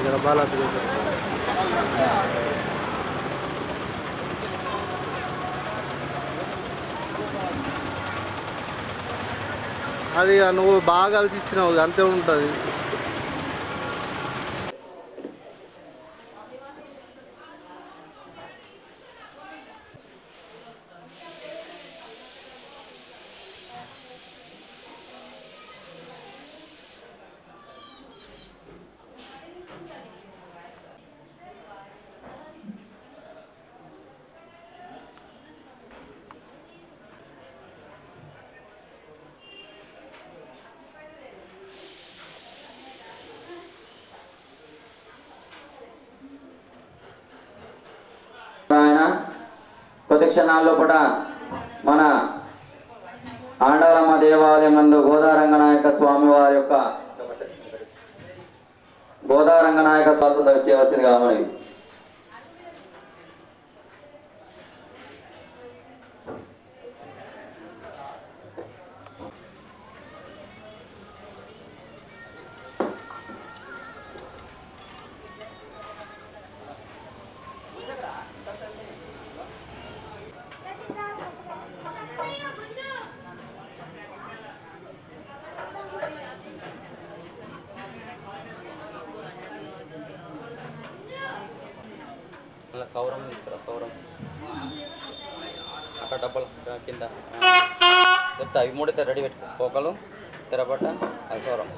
దగ్గర బాలాజీ అది నువ్వు బాగా కలిసి ఇచ్చినావు అంతే ఉంటుంది. కొద్ది క్షణాల్లో కూడా మన ఆండాలమ్మ దేవాలయం నందు గోదారంగనాయక స్వామి వారి యొక్క గోదారంగనాయక స్వాతంత్ర చేయవలసిందిగా మనవి. సౌరం ఇస్తారా? సౌరం అక్కడ డబ్బలు కింద చెప్తా. ఇవి మూడైతే రెడీ పెట్టుకో. పోకలు తెరబట్ట అది సౌరం.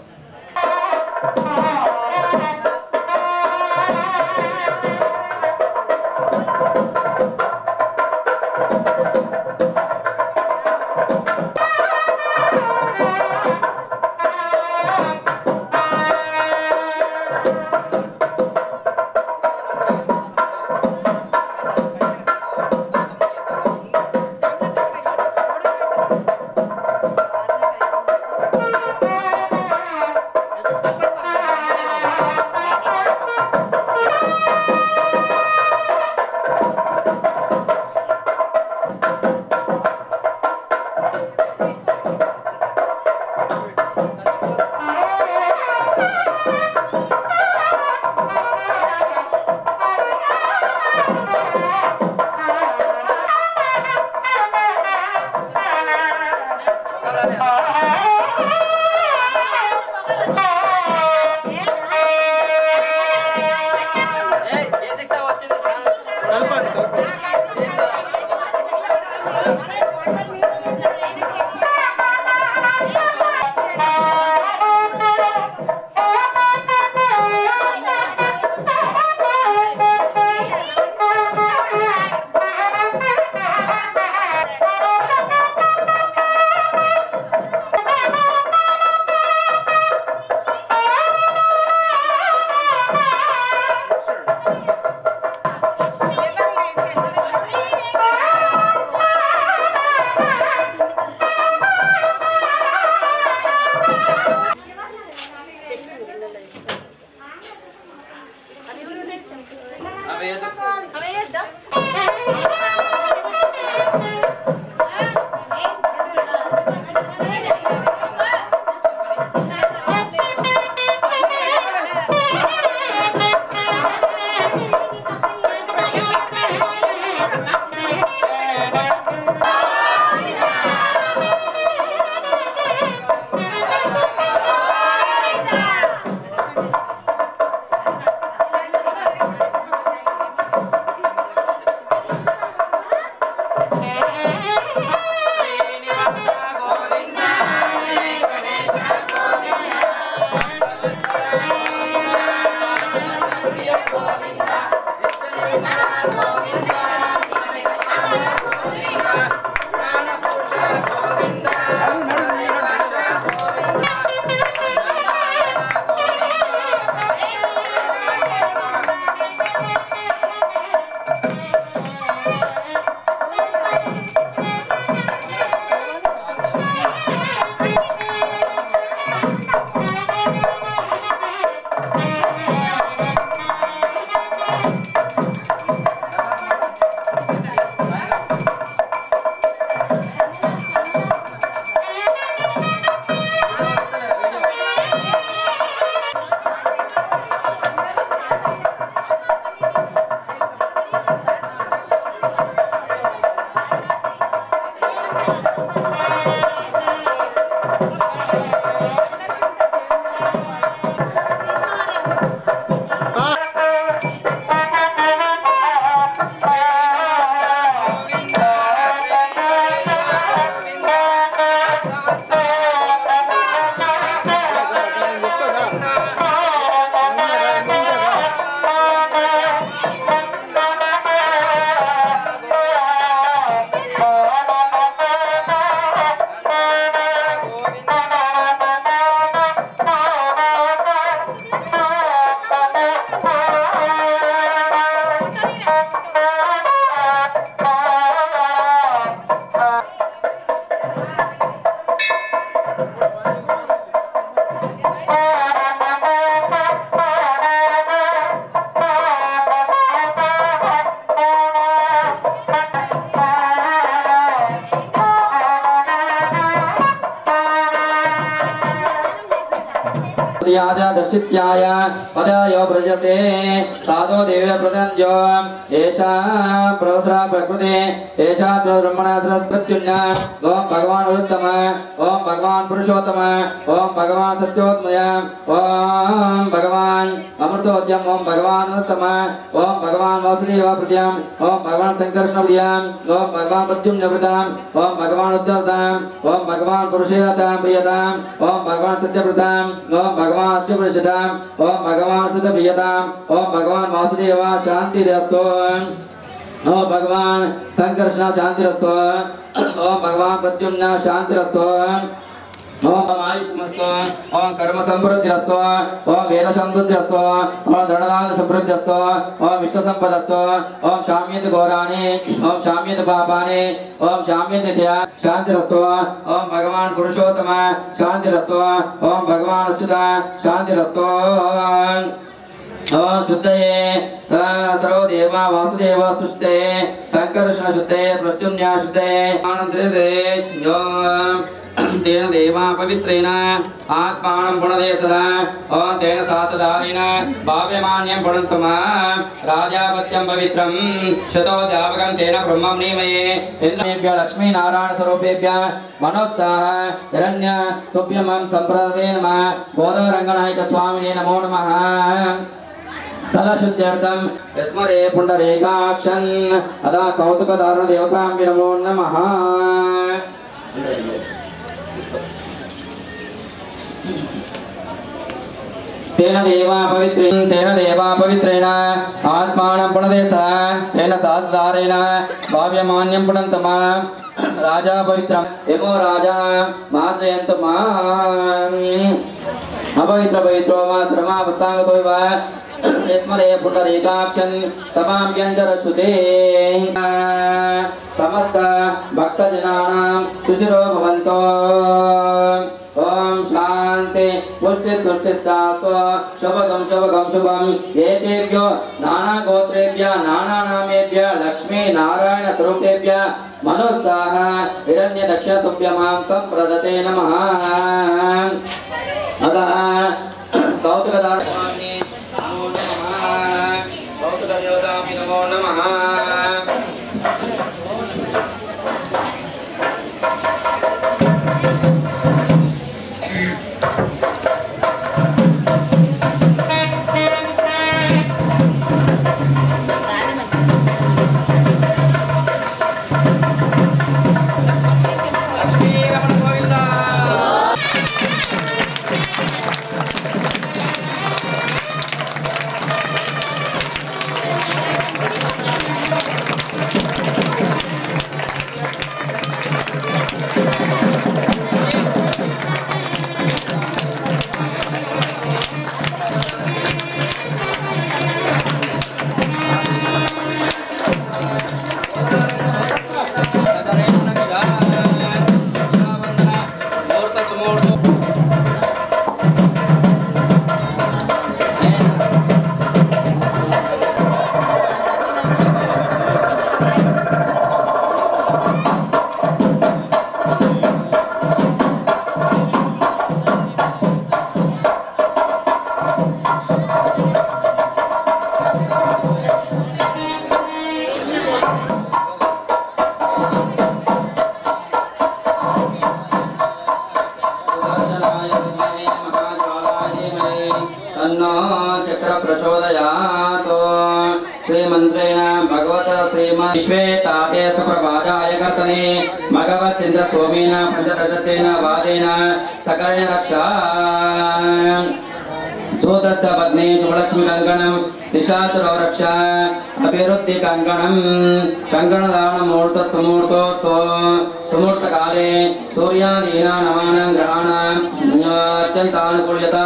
दर्शित्याय पदयो प्रजसे साधो देवे प्रदन्यो एषा प्रवसरा प्रकृते एषा ब्रह्मणा प्रत्युन्या ओम भगवान उत्तम ओम भगवान पुरुषोत्तम ओम भगवान सत्योत्मय ओम भगवान अमृतोद्यम ओम भगवान उत्तम ओम भगवान वासुदेव प्रत्यम ओम भगवान संकर्षण प्रियम ओम भगवान प्रद्युम्न प्रदाम ओम भगवान उद्धवताम ओम भगवान पुरुषेयताम प्रियताम ओम भगवान सत्यप्रदाम ओम भगवान अत्युपनिषदाम ओम भगवान सुतप्रियताम ओम भगवान वासुदेव शांतिरस्तु ओम भगवान संकर्षण शांतिरस्तु ओम भगवान प्रद्युम्न शांतिरस्तु ओम आयुष्मस्तु ओम कर्म समृद्धिरस्तु ओम वेद समृद्धिरस्तु ओम धनदान समृद्धिरस्तु ओम विश्व संपदस्तु ओम शाम्येत घोराणि ओम शाम्येत पापानि ओम शाम्येत दया शांतिरस्तु ओम भगवान पुरुषोत्तम शांतिरस्तु ओम भगवान अच्युत शांतिरस्तु ओम शुद्धये सर्व देवा वासुदेव सुष्टे संकर्षण शुद्धे प्रचुन्या शुद्धे आनंदे तेन देवा पवित्रेण आत्मानं पुनदे सदा ओम तेन सासदारेण भाव्यमान्यं पुनन्तम राजापत्यं पवित्रं शतोद्यापकं तेन ब्रह्मं नीमये इंद्रेभ्य लक्ष्मी नारायण स्वरूपेभ्य मनोत्साह हिरण्य तुभ्यमं संप्रदते नमः गोदारंगनायक स्वामिने नमो नमः सलशुद्ध्यर्थं स्मरे पुंडरीकाक्षन् अदा कौतुकदारुण देवतां नमो नमः तेन देवा पवित्रेण आत्मानं पुनदेश तेन साधारेण भाव्यमान्यं पुनन्तम राजा पवित्रं यमो राजा मात्रयन्तु माम् अपवित्र पवित्रो मात्रमा पुस्तांगतो वा स्मरे पुंडरीकाक्षन् समाभ्यन्तरश्रुते समस्त भक्तजनानां सुशिरो भवन्तो ओम शांति पुष्टिस्तुष्टिस्तास्तु शुभगं शुभम एतेभ्यो नाना गोत्रेभ्य नाना नामेभ्य लक्ष्मी नारायण स्वरूपेभ्य मनोत्साह हिरण्य दक्ष तुभ्यमां संप्रदते नमः अतः कौतुकदारुणे नमो नमः कौतुकदेवताभ्यो नमो नमः श्वेताते सुप्रभाजाय कर्तने मघवत्सिंद्र सोमेन पंचदशसेन वादेन सकलेन रक्षा सूतस्य पत्नी शुभलक्ष्मी कंकणं दिशासुरो रक्षा अभिवृद्धि कंकणं कंकणदान मुहूर्त सुमुहूर्तो सुमुहूर्तकाले सूर्यादीनां नवानां ग्रहाणां अत्यन्तानुकूल्यता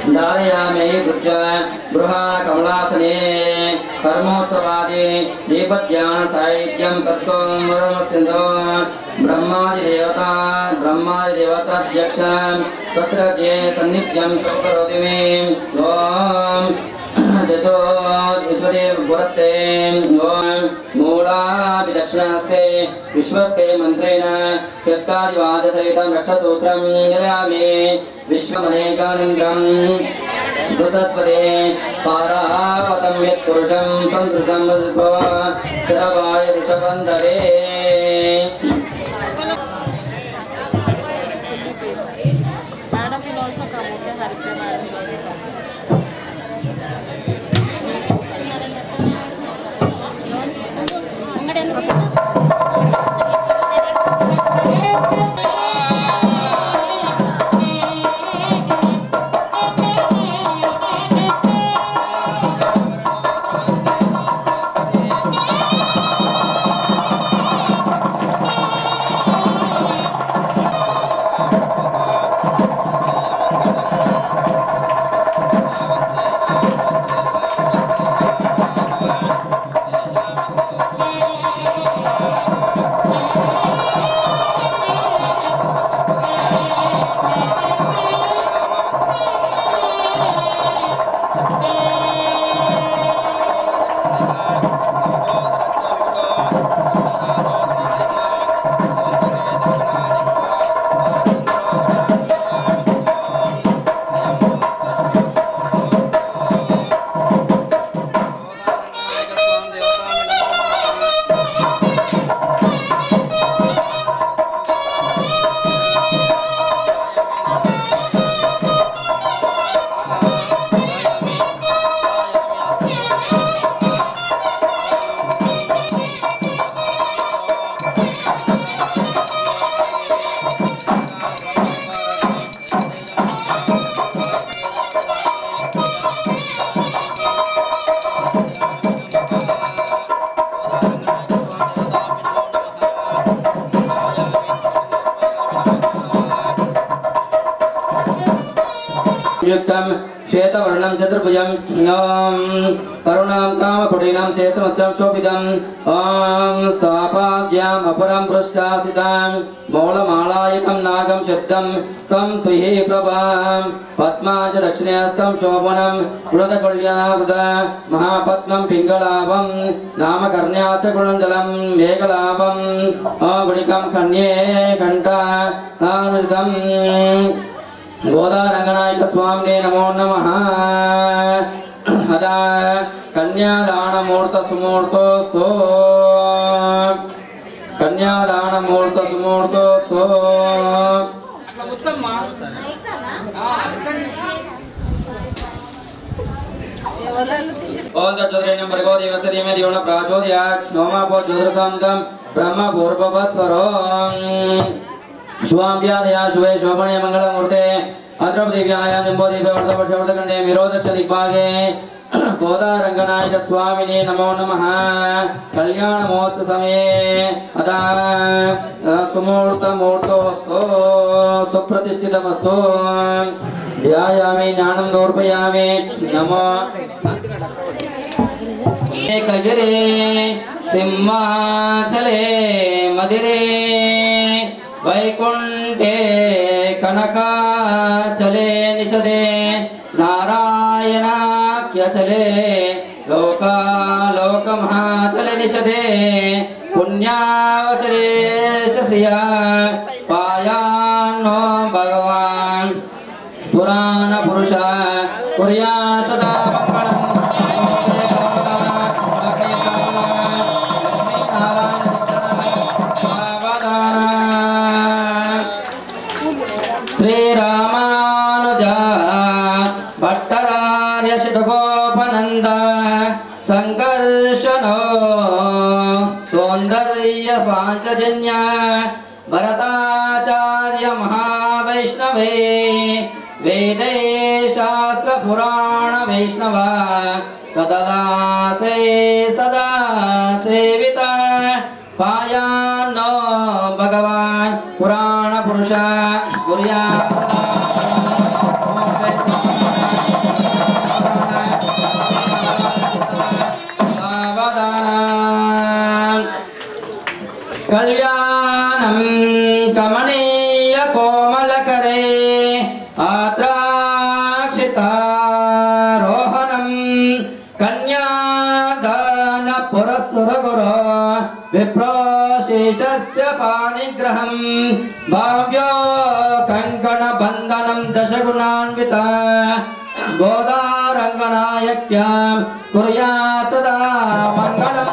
धारयामि कृत्य बृहा कमलासने कर्मोत्सवादि दीपज्ञान साहित्यं तत्त्वं ब्रह्मादिदेवताध्यक्ष तत्र ये सन्निध्यं करोति मे ओम जतो ईश्वरे पुरस्ते ओम मूलाभिद दक्षिणास्ते विश्वस्ते मंत्रेण शक्तादिवादसहितं रक्षसूत्रं निरामे विश्वमनेकानन्दं दुसत्पदे पारावतं यत्पुरुषं संस्कृतं वदत्वा सर्वाय ऋषभन्दरे Madam will also come with the Haripya Madam will also come. श्वेतवर्णं चतुर्भुजं करुणां कामकुटीनां शेषमुत्रं शोभितं स्वापाद्याम् अपरं पृष्ठासितां मौलमालायकं नागं शब्दं त्वं तुहि प्रभां पद्मा च दक्षिणेऽस्तं शोभनं वृतकुल्यावृत महापद्मं पिङ्गलाभं नामकर्ण्यास कुण्डलं मेघलाभं गुणिकं खण्ये घण्टामृतं गोदारंगनायक स्वामिने नमो नमः। अदा कन्यादान मूर्त सुमूर्तोस्तो कन्यादान मूर्त सुमूर्तोस्तो ओम तत्सदरे नंबर को देवसरी में दियोन प्राचोदयात् नोमा पो ज्योतिषांतम ब्रह्म पूर्ववस्वरो शुभाभ्यादया शुभे शोभने मंगलमूर्ते अद्रवदेव्याया जम्बोदेव्यवर्तवर्षवर्तकण्डे विरोधक्षदिग्भागे गोदारंगनायक स्वामिने नमो नमः। कल्याण महोत्सव समये अदा सुमूर्तमूर्तोऽस्तु सुप्रतिष्ठितमस्तु ध्यायामि ज्ञानं दोर्पयामि नमो एकगिरे सिंहाचले मदिरे वैकुंठे कनकाचले निषदे नारायणाख्यचले लोकालोकमहाचले निषदे पुण्यावचले श्रिया पायान्नो भगवान् पुराण पुरुष कुर्या सदा मंगलम् भट्टरार्यषडगोपनन्द संकर्षणो सौन्दर्य पांचजन्य भरताचार्य महावैष्णवे वेदे शास्त्र पुराण वैष्णव तददासे सदा सेविता पायान्नो भगवान् पुराण पुरुष कुर्या कल्याणं कमनीय कोमलकरे आद्राक्षितारोहणं कन्यादान पुरस्सुरगुरो विप्रोशेषस्य पाणिग्रहं भाव्यो कङ्कणबन्धनं दशगुणान्विता गोदारङ्गनायक्यां कुर्यात् सदा मङ्गलम्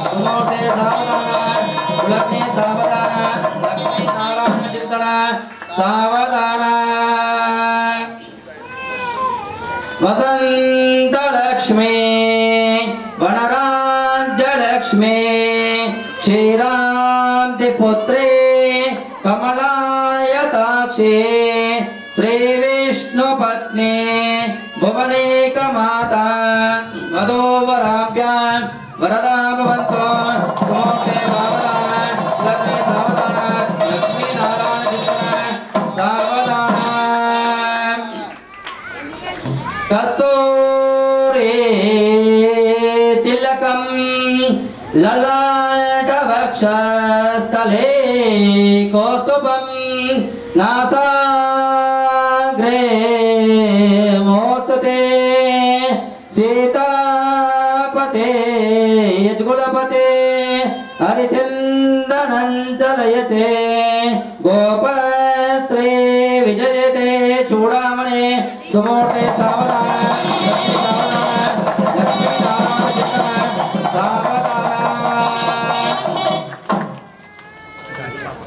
सुमोटे सावधान लक्ष्मी सावधान लक्ष्मी नारायण चिंतन सावधान वसंत लक्ष्मी वनराज्य लक्ष्मी क्षीराब्धि पुत्री कमलायताक्षी श्री विष्णु पत्नी भुवनेक माता वधूवराभ्यां वरदा भवन्तु सुमोते सावधान लक्ष्मी सावधान लक्ष्मी नारायण चिंतन सावधान कस्तूरी तिलकं ललाटवक्षस्थले कौस्तुभं नासाग्रे मोस्तुते सीतापते यज्गुलपते हरिचन्दनं चलयते गोपश्री विजयते चूडामणि सुमूर्ते सावधान लक्ष्मी नारायण चिंतन सावधान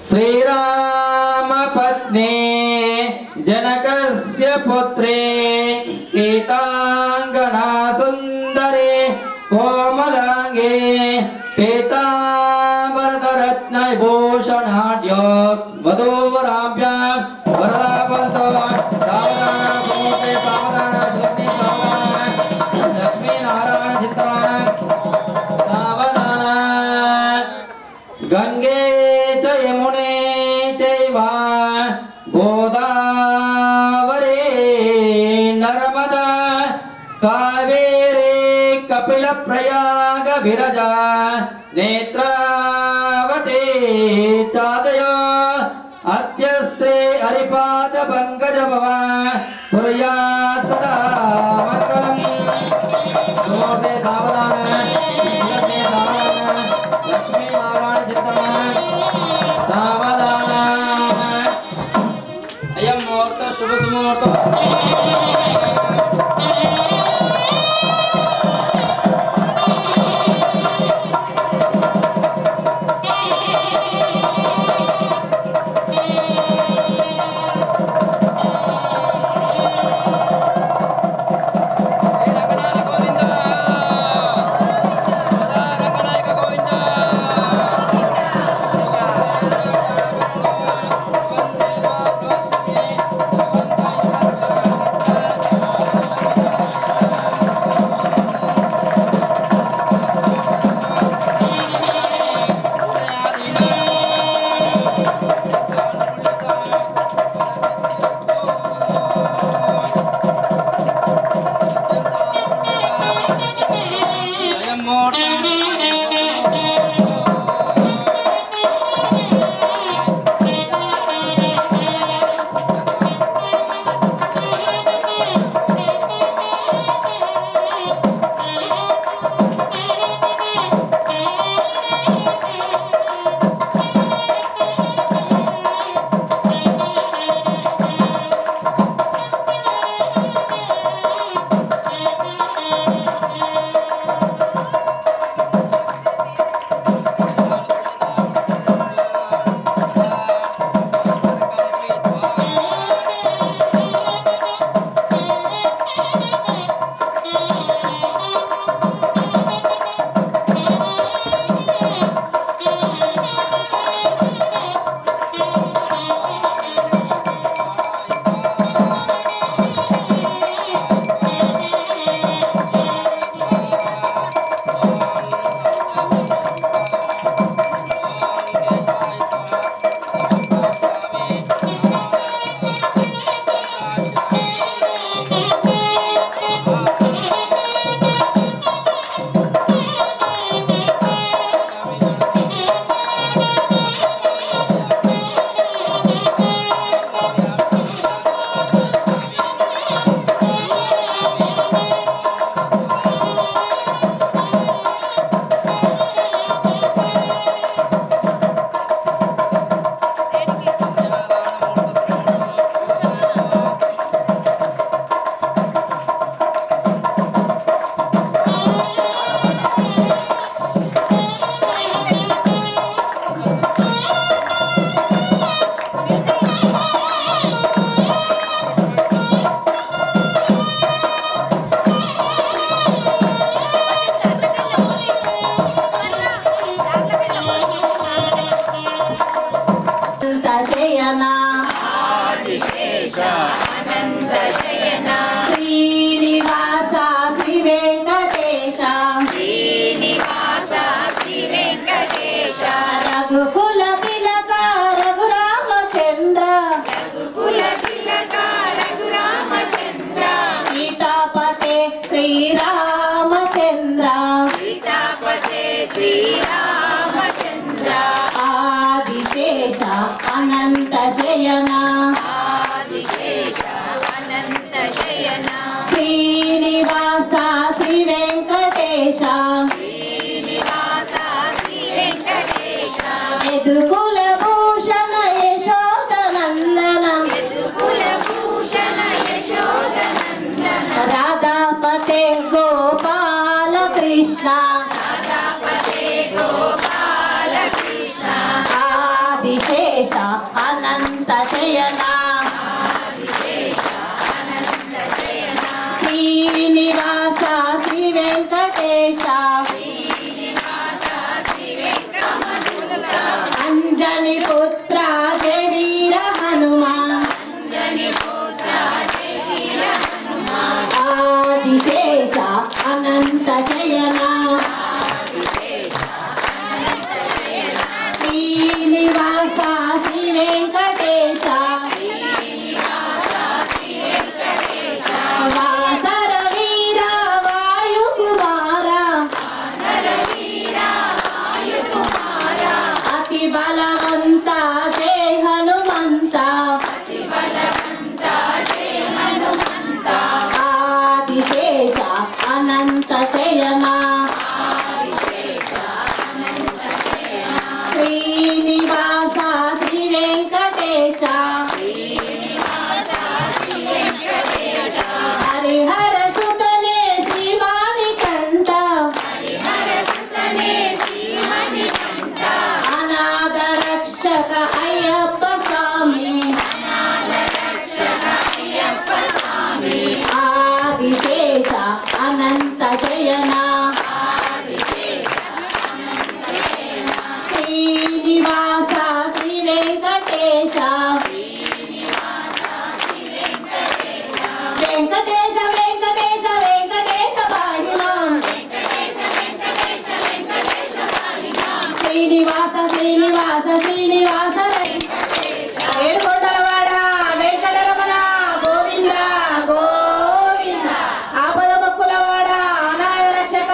श्रीराम पत्नी जनकस्य पुत्री सीतांगना सुंदरी कोमलांगे पीतांबररत्न भूषणाढ्य वधूवराभ्यां वरदाभवन्तु सावधान सुमूर्ते सावधान लक्ष्मी सावधान लक्ष्मी नारायण चिंतन सावधान गंगे च यमुने चैव गोदावरी नर्मदा कावेरी कपिलप्रयाग विरजा नेत्रावती चादयो अद्यस्ते हरिपाद पंकज भव कुर्यात् सदा मङ्गलम् सुमोते सावधान लक्ष्मी सावधान लक्ष्मी नारायण चिंतन सावधान अयं मुहूर्त शुभ सुमुहूर्त శ్రీరామచంద్ర సీతాపతే శ్రీరామచంద్ర ఆదిశేష అనంత శయన ఆదిశేష అనంత శయన శ్రీనివాస శ్రీ వెంకటేశ శ్రీనివాస శ్రీ వెంకటేశ యదుకుల భూషణ యశోదనందన కులభూషణ యశోదనందన రాధాపతే గోపాల కృష్ణ రాధాపతే గోపాల కృష్ణ ఆదిశేష అనంత శయన అనంత శయన శ్రీనివాస శ్రీ వెంకటేశ శ్రీనివాస శ్రీ వెంకటరమణ అంజని పుత్ర జయ వీర హనుమా అంజని పుత్ర జయ వీర హనుమా ఆదిశేష అనంత శయన శ్రీనివాస శ్రీ వెంకటేశ వాసర వీర వాయుకుమార అతి బలవంత జయ హనుమంత ఆదిశేష అనంత శయన శ్రీనివాస శ్రీ వెంకటేశ హరిహర సుతనే శ్రీమాని కంఠ అనాథ రక్షక అయ్యప్ప స్వామి ఆదిశేష అనంత శయన శ్రీనివాస శ్రీ వెంకటేశ వెంకటేశ వెంకటేశ వెంకటేశ పాహిమా శ్రీనివాస శ్రీనివాస శ్రీనివాస ఏడుకొండలవాడ వెంకటరమణ గోవింద గోవింద ఆపద మొక్కులవాడ అనాథ రక్షక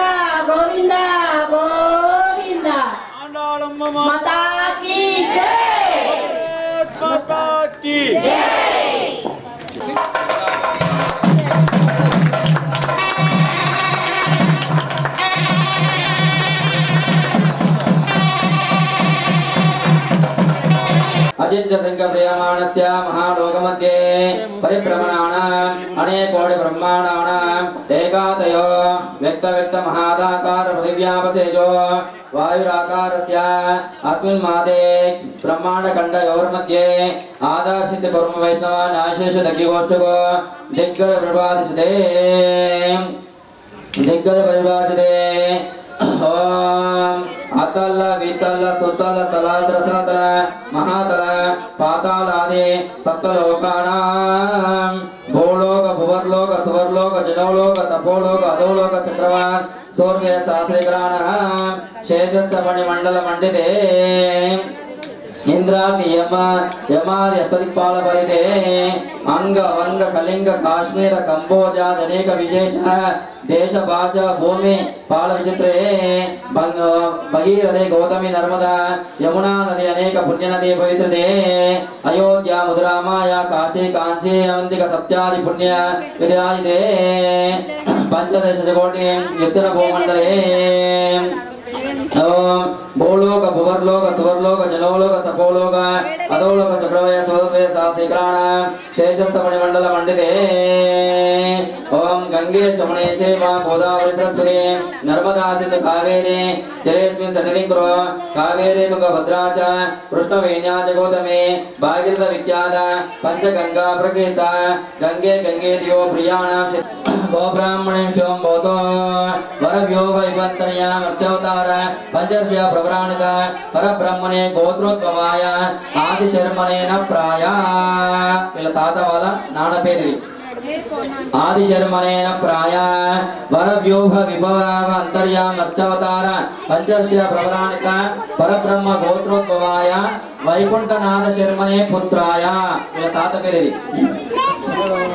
గోవింద గోవింద మాతాకి జై अजिंत्य संख्य प्रियमाणस्य महालोकमध्ये परिभ्रमणानाम् अनेकोटि ब्रह्माण्डानाम् एकातयो व्यक्त महादाकार पृथिव्यापसेजो वायुराकारस्य अस्मिन् मादे ब्रह्माण्डखण्डयोर्मध्ये आदाशित कुर्म वैष्णवान् आशेष दग्गिगोष्ठको दिग्गज परिभाषिते ओम अतल वितल सुतल तलाद्र सतल महातल पाताल आदि सप्तलोकानां भूलोक भुवर्लोक सुवर्लोक जनोलोक तपोलोक अधोलोक चक्रवान् सूर्य सहस्रग्रहाणां शेषस्य मणिमण्डल मंडिते इंद्राग्नि यमादि अष्टदिक्पाल परिते अंग वंग कलिंग काश्मीर कंबोजा अनेक विशेष देश भाषा भूमि पाल विचित्रे भगीरथे गौतमी नर्मदा यमुना नदी अनेक पुण्य नदी पवित्रते अयोध्या मधुरामाया काशी कांची अवंतिक सप्त्यादि पुण्य विद्यादिते पंचदश कोटि विस्तीर्ण भूमंडले ओम भूलोक भुवर्लोक सुवर्लोक जनोलोक तपोलोक अधोलोक चक्रवय स्वदवय सात्विकाणां शेषस्तमणिमण्डल मंडिते ओम गंगे चमणे चैव गोदावरी सरस्वती नर्मदा सिंधु कावेरी जलेस्मिन् सन्निधिं कुरु कावेरी तुंगभद्रा च कृष्णवेण्या च गौतमी भागीरथ विख्यात पंचगंगा प्रकीर्त गंगे गंगेतियो प्रियाणां गोब्राह्मणेभ्यो भवतो वरभ्यो वैवन्तर्याम् अर्चावतार पंचर्ष्य प्रवराणित परब्रह्मणे गोत्रोत्सवाय आदिशर्मणे न प्राय ఇలా తాత వాళ్ళ నాన్న పేరు आदिशर्मणेन प्राय वरव्यूह विभव अंतर्याम अर्चावतार पंचर्ष्य प्रवराणित परब्रह्म गोत्रोद्भवाय वैकुंठनाथ शर्मणे पुत्राय ఇలా తాత పేరు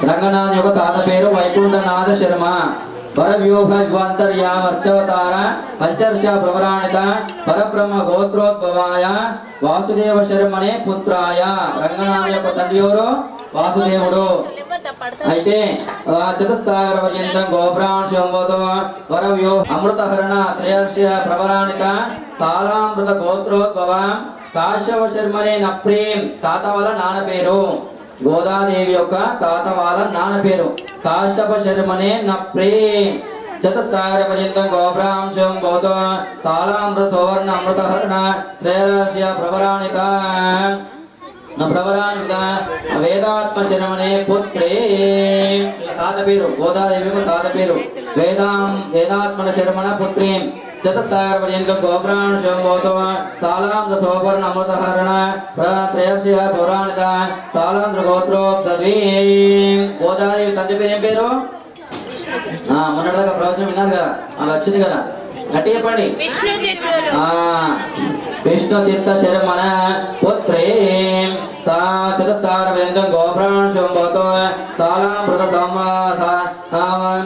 రంగనాథ్ యొక్క తాత పేరు వైకుంఠనాథ శర్మ. పరవ్యూహ వివంతర్యామర్చవతార పంచర్ష ప్రవరాణిత పరబ్రహ్మ గోత్రోద్భవాయ వాసుదేవ శర్మనే పుత్రాయ. రంగనాథ్ యొక్క తండ్రి ఎవరు? వాసుదేవుడు. అయితే చతుస్సాగర పర్యంతం గోబ్రాంశంబోధో పరవ్యూహ అమృతహరణ త్రయర్ష ప్రవరాణిత సాలామృత గోత్రోద్భవ కాశ్యప శర్మనే నప్రీం. తాత వాళ్ళ నాన్న పేరు. గోదాదేవి యొక్క తాత వాళ్ళ నాన్న పేరు కాశ్యప శర్మనే నప్రీం. చతుస్సాగర పర్యంతం గోబ్రాంశం బౌద్ధ సాలామృత సువర్ణ అమృతహరణ త్రయర్ష ప్రవరాణిత ప్రవరాణిత వేదాత్మ శర్మనే పుత్రే. తాత పేరు గోదాదేవి తాత పేరు వేదాత్మన శర్మణ పుత్రీ. చతుస్సాగర పర్యంతం గోబ్రాంశం బౌద్ధ సాలామృత సువర్ణ అమృతహరణ త్రయర్ష పౌరాణిత సాలాంధ్ర గోత్రోద్భవీ. గోదాదేవి తండ్రి పేరు ఏం పేరు? మొన్నటిదాకా ప్రవచనం విన్నారు కదా, అలా వచ్చింది కదా, గట్టి చెప్పండి. విష్ణు చిత్త శర్మణ పుత్రే. సా చతుస్సాగర పర్యంతం గోబ్రాంశం బౌద్ధ సాలామృత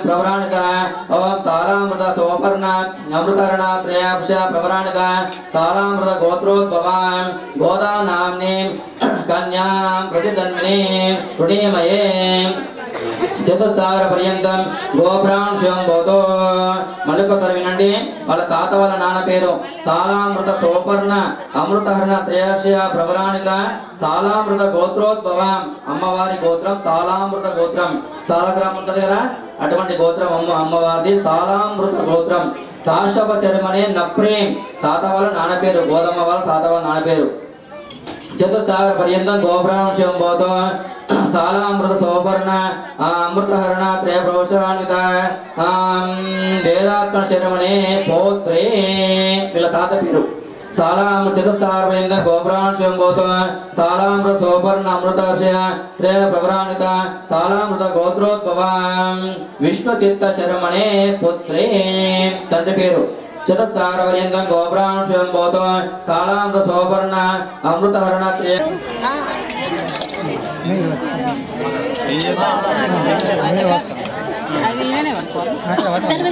ప్రవరాణిత సాలామృత సువర్ణ అమృతహరణ త్రయాక్ష ప్రవరాణిత సాలామృత గోత్రోద్భవాం గోదా నామ్ని కన్యాం ప్రతిధన్విని పుణ్యమయే. చతుస్సాగర పర్యంతం గోబ్రాంశం బౌద్ధ. మళ్ళొకసారి వినండి. వాళ్ళ తాత వాళ్ళ నాన్న పేరు సాలామృత సువర్ణ అమృతహరణ త్రయాక్ష ప్రవరాణిత సాలామృత గోత్రోద్భవం. అమ్మవారి గోత్రం సాలామృత గోత్రం. సాలగ్రామం ఉంటది కదా, అటువంటి గోత్రం అమ్మవారిది సాలామృత గోత్రం. కాశ్యప శర్మనే నప్రీం. తాత వాళ్ళ నాన్న పేరు. గోదమ్మ వాళ్ళ తాత వాళ్ళ నాన్న పేరు. చతుస్సాగర పర్యంతం గోబ్రాంశం బౌద్ధ సాలామృత సువర్ణ అమృతహరణ త్రయ ప్రవరాణిత వేదాత్మ శర్మనే పౌత్రే. వీళ్ళ తాత పేరు. చతుస్సాగర పర్యంతం గోబ్రాంశం బౌద్ధ సాలామృత సువర్ణ అమృతహర్ష త్రయ ప్రవరాణిత సాలామృత గోత్రోద్భవం విష్ణు చిత్త శర్మనే పుత్రే. తండ్రి పేరు. చతుస్సాగర పర్యంతం గోబ్రాంశం బౌద్ధ సాలామృత సువర్ణ అమృతహరణ త్రయ.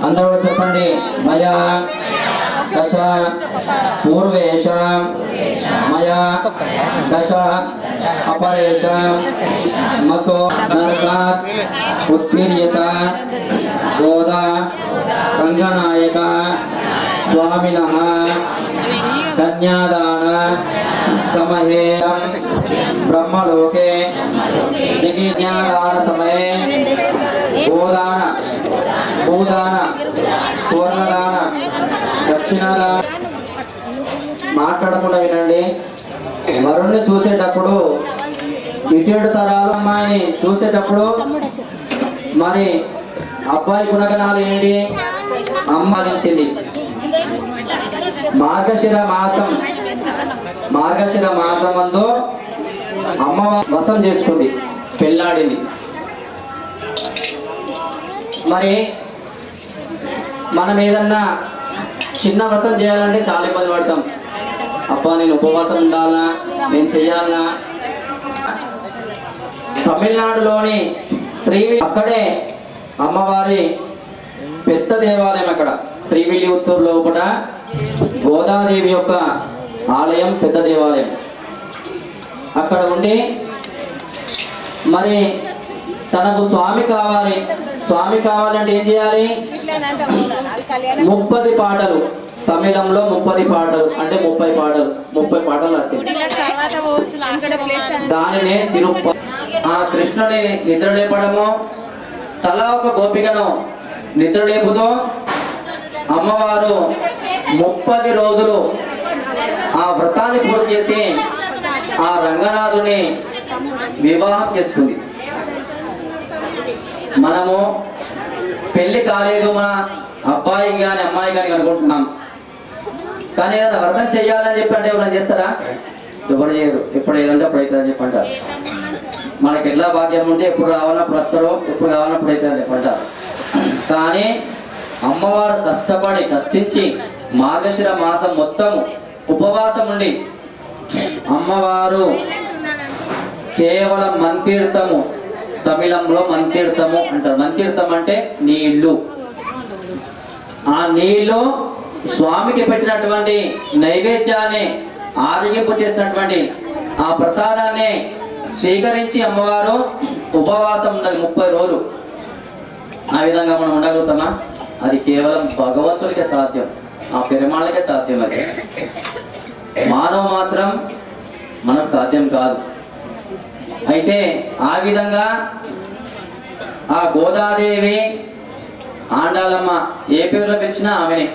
అందరూ చెప్పండి. మయా దశ పూర్వేష మయా దశ అపరేష మతో నరకాత్ ఉత్పీర్యత గోదా రంగనాయక స్వామినః కన్యాదాన సమయే బ్రహ్మలోకే జిజ్ఞాదాన సమయే గోదాన భూదాన పూర్ణదాన దక్షిణదాన. మాట్లాడకుండా వినండి. వరుణ్ణి చూసేటప్పుడు ఇటు తరాలు అమ్మాయిని చూసేటప్పుడు మరి అబ్బాయి గుణగణాలు ఏంటి? అమ్మాదించింది. మార్గశిర మాసమందు అమ్మవారు వసం చేసుకుంది, పెళ్ళాడింది. మరి మనం ఏదన్నా చిన్న వ్రతం చేయాలంటే చాలా ఇబ్బంది పడతాం. అబ్బా నేను ఉపవాసం ఉండాలా, నేను చెయ్యాలనా. తమిళనాడులోని శ్రీవిల్లి, అక్కడే అమ్మవారి పెద్ద దేవాలయం. అక్కడ శ్రీవిల్లిపుత్తూరులో కూడా గోదాదేవి యొక్క ఆలయం, పెద్ద దేవాలయం. అక్కడ ఉండి మరి తనకు స్వామి కావాలి, స్వామి కావాలంటే ఏం చేయాలి? 30 పాటలు, తమిళంలో 30 పాటలు అంటే 30 పాటలు, 30 పాటలు రాసింది. దానినే ఆ కృష్ణుని నిద్ర లేపడము, తలా ఒక గోపికను నిద్ర లేపుతో అమ్మవారు 30 రోజులు ఆ వ్రతాన్ని పూర్తి చేసి ఆ రంగనాథుని వివాహం చేసుకుంది. మనము పెళ్లి కాలేదు, మన అబ్బాయికి కానీ అమ్మాయి కానీ అనుకుంటున్నాం. కానీ ఏదైనా వ్రతం చెయ్యాలని చెప్పి అంటే ఎవరైనా చేస్తారా? ఎవరు చేయరు. ఎప్పుడు ఏదంటే అప్పుడు అవుతుందని చెప్పంటారు. మనకి ఎలా భాగ్యం ఉంటే ఎప్పుడు కావాలన్నప్పుడు వస్తారో, ఎప్పుడు కావాలన్నప్పుడు అవుతుందని చెప్పంటారు. కానీ అమ్మవారు కష్టించి మార్గశిర మాసం మొత్తం ఉపవాసం ఉండి అమ్మవారు కేవలం మంతీర్థము తమిళంలో మంతీర్థము అంటారు. మంతీర్థం అంటే నీళ్లు. ఆ నీళ్లు స్వామికి పెట్టినటువంటి నైవేద్యాన్ని ఆరగింపు చేసినటువంటి ఆ ప్రసాదాన్ని స్వీకరించి అమ్మవారు ఉపవాసం ఉన్నది 30 రోజులు. ఆ విధంగా మనం ఉండగలుగుతామా? అది కేవలం భగవంతుడికే సాధ్యం, ఆ పెరుమాళ్ళకే సాధ్యం. అది మానవ మాత్రం మనకు సాధ్యం కాదు. అయితే ఆ విధంగా ఆ గోదాదేవి ఆండాలమ్మ ఏ పేరులో పిలిచినా ఆమెనే.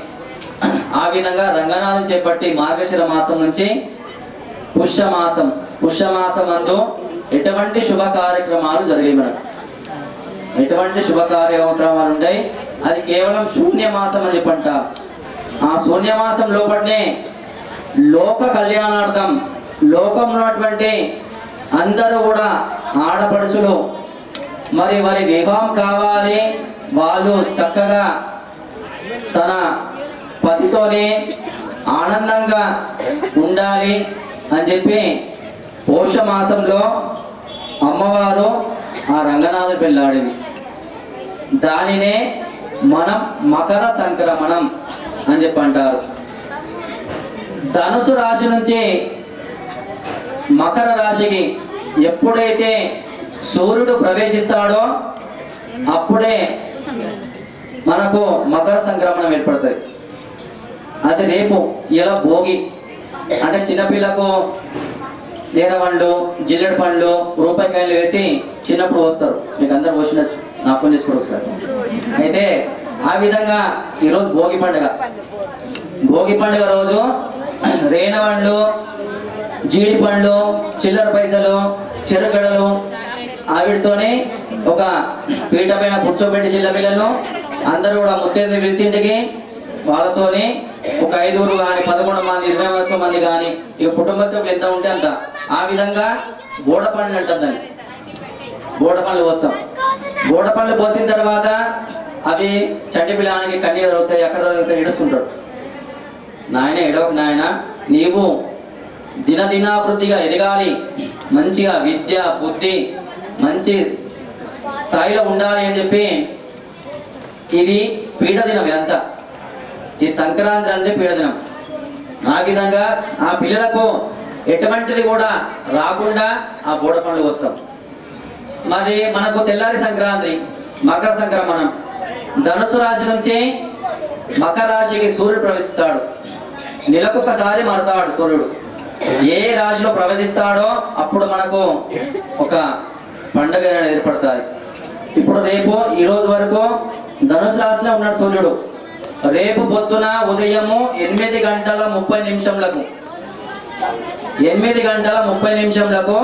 ఆ విధంగా రంగనాథం చేపట్టి మార్గశిర మాసం నుంచి పుష్యమాసం అందు ఎటువంటి శుభ కార్యక్రమాలు జరిగాయి. మనకు ఎటువంటి శుభ కార్యక్రమాలు ఉంటాయి. అది కేవలం శూన్యమాసం అని చెప్పంట. ఆ శూన్యమాసం లోపలనే లోక కళ్యాణార్థం లోకంలో ఉన్నటువంటి అందరూ కూడా ఆడపడుచులు మరి వారి వివాహం కావాలి, వాళ్ళు చక్కగా తన పతితోనే ఆనందంగా ఉండాలి అని చెప్పి పౌషమాసంలో అమ్మవారు ఆ రంగనాథుని పెళ్ళాడింది. దానినే మనం మకర సంక్రమణం అని చెప్పి అంటారు. ధనుసు రాశి నుంచి మకర రాశికి ఎప్పుడైతే సూర్యుడు ప్రవేశిస్తాడో అప్పుడే మనకు మకర సంక్రమణం ఏర్పడుతుంది. అది రేపు ఇలా భోగి అంటే చిన్నపిల్లకు నేరపండ్లు, జిల్లెడు పండ్లు, రూపాయికాయలు వేసి చిన్నప్పుడు పోస్తారు. మీకు అందరు పోసినచ్చు, నాకు చేసుకోవడం సార్. అయితే ఆ విధంగా ఈరోజు భోగి పండుగ. భోగి పండుగ రోజు రేణవండ్లు, జీడి పండ్లు, చిల్లర పైసలు, చెరుగడలు ఆవిడతోనే ఒక పీట పైన కూర్చోబెట్టి చిల్లపిల్లలు అందరూ కూడా ముత్తైదులు పిలిచి ఇంటికి వాళ్ళతోని ఒక 5 కానీ 11 మంది 21 మంది కానీ ఇక కుటుంబ సభ్యులు ఎంత ఉంటే అంత. ఆ విధంగా బోడ పండ్లు అంటాం దాన్ని. బోడ పండ్లు పోస్తాం. బోడ పండ్లు పోసిన తర్వాత అవి చంటి పిల్లానికి కన్నీరు అవుతాయి. అక్కడ ఏడుస్తుంటాడు. నాయన ఎడవకు నాయన, నీవు దినదినాభివృద్ధిగా ఎదగాలి, మంచిగా విద్య బుద్ధి మంచి స్థాయిలో ఉండాలి అని చెప్పి ఇది పీడదినం. ఇదంతా ఈ సంక్రాంతి అంటే పీడదినం. ఆ విధంగా ఆ పిల్లలకు ఎటువంటిది కూడా రాకుండా ఆ బోడ పండ్లు వస్తాం. మరి మనకు తెల్లారి సంక్రాంతి, మకర సంక్రమణం. ధనుసు రాశి నుంచి మకర రాశికి సూర్యుడు ప్రవేశిస్తాడు. నెలకొకసారి మారుతాడు సూర్యుడు. ఏ రాశిలో ప్రవేశిస్తాడో అప్పుడు మనకు ఒక పండుగ ఏర్పడుతుంది. ఇప్పుడు రేపు ఈ రోజు వరకు ధనుసు రాశిలో ఉన్నాడు సూర్యుడు. రేపు పొద్దున ఉదయము 8 గంటల 30 నిమిషంలకు 8 గంటల 30 నిమిషంలకు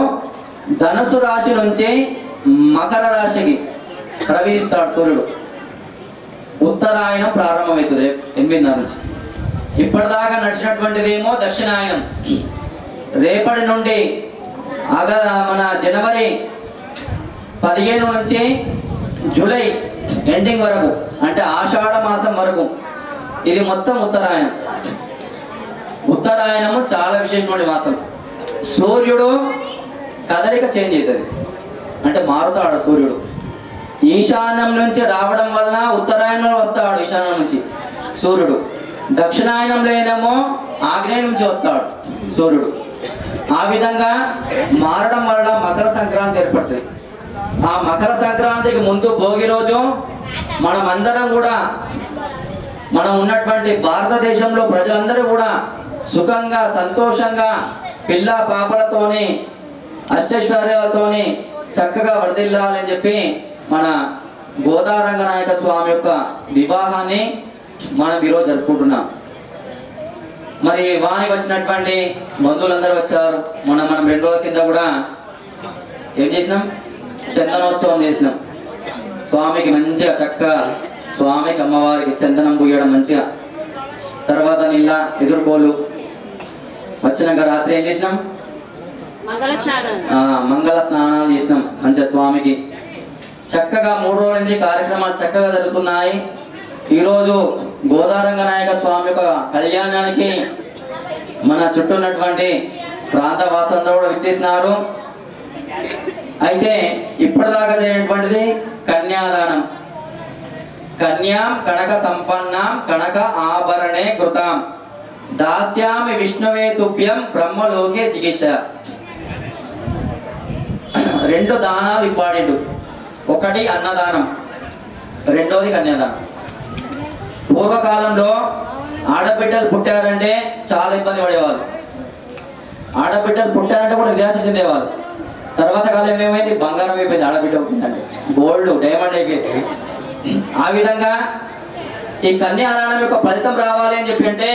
ధనుసు రాశి నుంచి మకర రాశికి ప్రవేశిస్తాడు సూర్యుడు. ఉత్తరాయణం ప్రారంభమవుతుంది రేపు 8:30 నుంచి. ఇప్పటిదాకా నడిచినటువంటిదేమో దక్షిణాయనం. రేపటి నుండి మన జనవరి 15 నుంచి జూలై ఎండింగ్ వరకు అంటే ఆషాఢ మాసం వరకు ఇది మొత్తం ఉత్తరాయణం. ఉత్తరాయణము చాలా విశేషమైన మాసం. సూర్యుడు కదలిక చేంజ్ అవుతుంది, అంటే మారుతాడు సూర్యుడు. ఈశాన్యం నుంచి రావడం వల్ల ఉత్తరాయణంలో వస్తాడు ఈశాన్యం నుంచి సూర్యుడు. దక్షిణాయనంలో ఏమో ఆగ్నేయం నుంచి వస్తాడు సూర్యుడు. ఆ విధంగా మారడం వల్ల మకర సంక్రాంతి ఏర్పడుతుంది. ఆ మకర సంక్రాంతికి ముందు భోగి రోజు మనమందరం కూడా మనం ఉన్నటువంటి భారతదేశంలో ప్రజలందరూ కూడా సుఖంగా సంతోషంగా పిల్ల పాపలతోని అష్టైశ్వర్యాలతోని చక్కగా వర్ధిల్లాలని చెప్పి మన గోదారంగనాయక స్వామి యొక్క వివాహాన్ని మనం ఈరోజు జరుపుకుంటున్నాం. మరి వానికి వచ్చినటువంటి బంధువులందరూ వచ్చారు. మనం 2 రోజుల కింద కూడా ఏం చేసినాం, చందనోత్సవం చేసినాం. స్వామికి మంచిగా చక్కగా స్వామికి అమ్మవారికి చందనం పూయడం మంచిగా. తర్వాత నిన్న ఎదుర్కోలు వచ్చినాక రాత్రి ఏం చేసినాం, మంగళ స్నానాలు చేసినాం మంచిగా స్వామికి. చక్కగా 3 రోజుల నుంచి కార్యక్రమాలు చక్కగా జరుగుతున్నాయి. ఈరోజు గోదారంగనాయక స్వామి యొక్క కళ్యాణానికి మన చుట్టూ ఉన్నటువంటి ప్రాంత వాసులందరూ కూడా విచ్చేసినారు. అయితే ఇప్పటిదాకా జరిగినటువంటిది కన్యాదానం. కన్యాం కనక సంపన్నాం కనక ఆభరణే కృతాం దాస్యామి విష్ణువే తుభ్యం బ్రహ్మలోకే చికిత్స. 2 దానాలు ఇంపార్టెంట్. ఒకటి అన్నదానం, రెండోది కన్యాదానం. పూర్వకాలంలో ఆడబిడ్డలు పుట్టారంటే చాలా ఇబ్బంది పడేవారు. ఆడబిడ్డలు పుట్టారంటే కూడా నిరాశ చెందేవారు. తర్వాత కాలం ఏమైంది, బంగారం అయిపోయింది. ఆడబిడ్డ పుట్టిందంటే గోల్డ్ డైమండ్ అయిపోయింది. ఆ విధంగా ఈ కన్యాదానం యొక్క ఫలితం రావాలి అని చెప్పి అంటే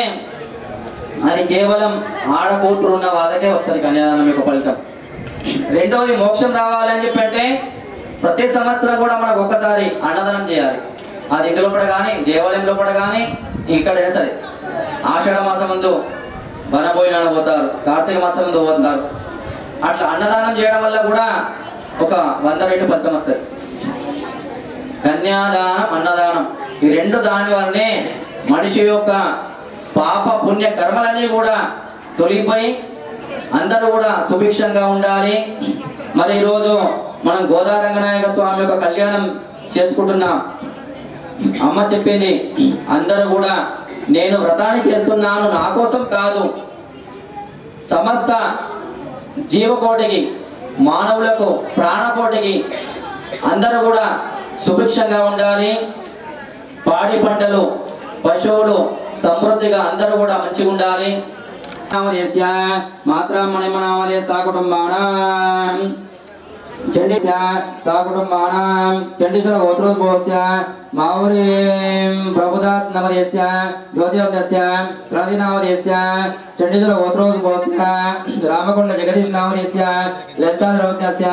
అది కేవలం ఆడకూతురు ఉన్న వాళ్ళకే వస్తుంది కన్యాదానం యొక్క ఫలితం. రెండవది మోక్షం రావాలి అని చెప్పి అంటే ప్రతి సంవత్సరం కూడా మనకు ఒక్కసారి అన్నదానం చేయాలి. అది ఇంటి లోపల కానీ దేవాలయం లోపల కానీ ఇక్కడైనా సరే. ఆషాఢ మాసం ముందు వనభోజనాలు పోతారు, కార్తీక మాసం ముందు పోతారు. అట్లా అన్నదానం చేయడం వల్ల కూడా ఒక 100 రెట్లు ఫలితం వస్తుంది. కన్యాదానం, అన్నదానం ఈ 2 దాని వల్లనే మనిషి యొక్క పాప పుణ్య కర్మలన్నీ కూడా తొలిగిపోయి అందరూ కూడా సుభిక్షంగా ఉండాలి. మరి ఈరోజు మనం గోదారంగనాయక స్వామి యొక్క కళ్యాణం చేసుకుంటున్నాం. అమ్మ చెప్పింది అందరూ కూడా నేను వ్రతాన్ని చేస్తున్నాను నా కోసం కాదు, సమస్త జీవకోటికి మానవులకు ప్రాణకోటికి అందరూ కూడా సుభిక్షంగా ఉండాలి. పాడి పంటలు పశువులు సమృద్ధిగా అందరూ కూడా మంచిగా ఉండాలి. మాత్రం మణిమనామదే సాకుటుంబానాం చండీస్య సాకుటుంబానాం చండీశ్వర గోత్రోద్భవస్య మావురీ ప్రభుదాస్ నమదేస్య జ్యోతిర్దస్య ప్రతినామదేస్య చండీశ్వర గోత్రోద్భవస్య రామకొండ జగదీష్ నామదేస్య లలితా ద్రౌపదస్య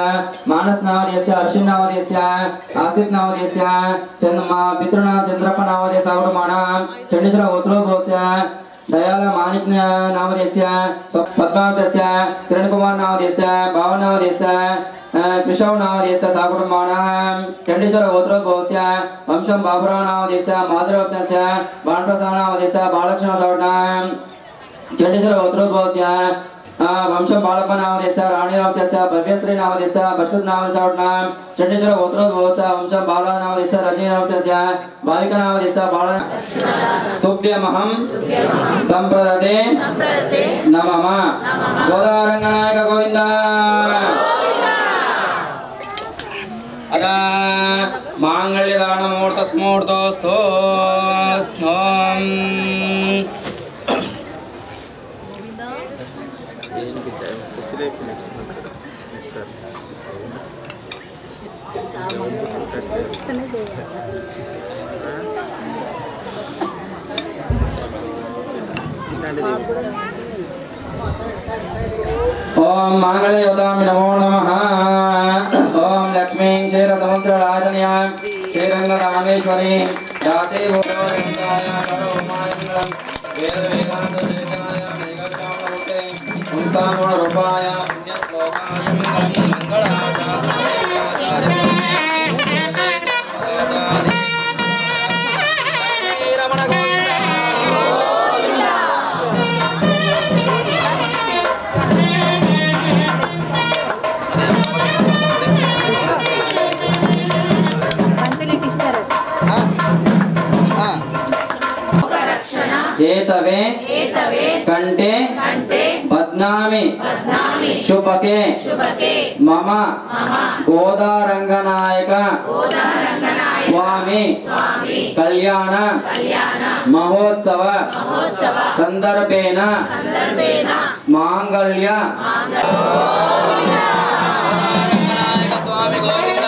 మానస్ నామదేస్య అర్షిన్ నామదేస్య ఆసిత్ నామదేస్య చంద్రమా పితృనా చంద్రప్ప నామదే సాకుటుంబానాం చండీశ్వర గోత్రోద్భవస్య दयाल मानिक नामदेस्य पद्मावतस्य किरण कुमार नामदेस्य भावन नामदेस्य कृष्ण नामदेस्य साकुटुंबानां चंडीश्वर गोत्रोद्भवस्य वंशं बाबुराव नामदेस्य माधुरवत्नस्य बाणप्रसाद नामदेस्य बालकृष्ण साकुटुंबानां चंडीश्वर गोत्रोद्भवस्य वंशं बालप्प नामदेस्य राणीरावतस्य भव्यश्री नामदेस्य बसुद नामदेस्य चंडीश्वर गोत्रोद्भवस्य वंशं बाला नामदेस्य रजनीरावतस्य बालिका नामदेस्य बाल तुभ्यमहं संप्रदते नमः गोदारंगनायक गोविंद अदा मांगल्यदान मुहूर्तस्मुहूर्तोऽस्तु ओम ओम मंगले योदामि नमो नमः ओम लक्ष्मी क्षीर समुद्र राजन्या श्रीरंग रामेश्वरी जाते भूतोरंगाय करोमायंगम वेद वेदांत देवाय निगर्षामूर्ते उन्तामूल रूपाय पुण्य श्लोकाय मंगलाचार्य रमण ఏతవే కంటే బద్నామి శుభకే మమ గోదారంగనాయక స్వామి కళ్యాణ మహోత్సవ సందర్భేన మాంగళ్య స్వామి గోవింద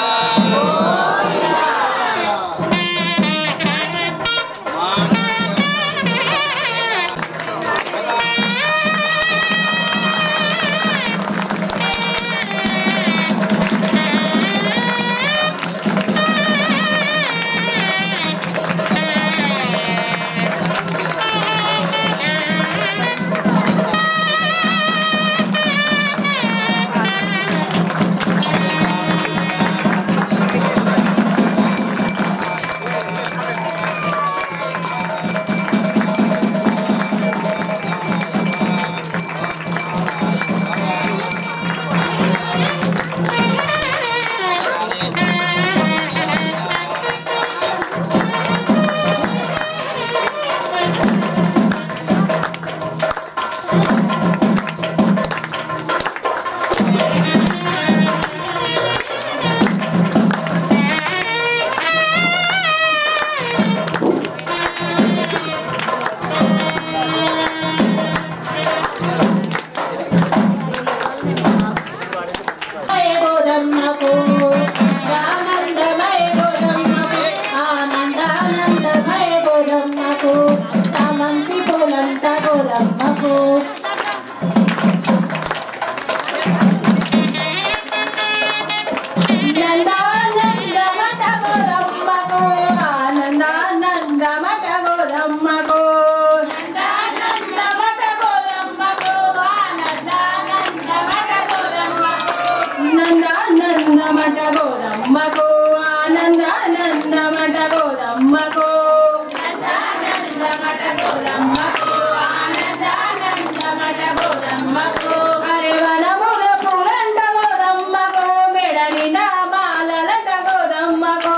గోదమ్మకు నందానందమట గోదమ్మకు ఆనందానందమట గోదమ్మకు నందానందమట గోదమ్మకు ఆనందానందమట గోదమ్మకు నందానందమట గోదమ్మకు ఆనందానందమట గోదమ్మకు నందానందమట గోదమ్మకు ఆనందానందమట గోదమ్మకు హరి వనముల పూలంట గోదమ్మకు మెడని నామాలలంట గోదమ్మకు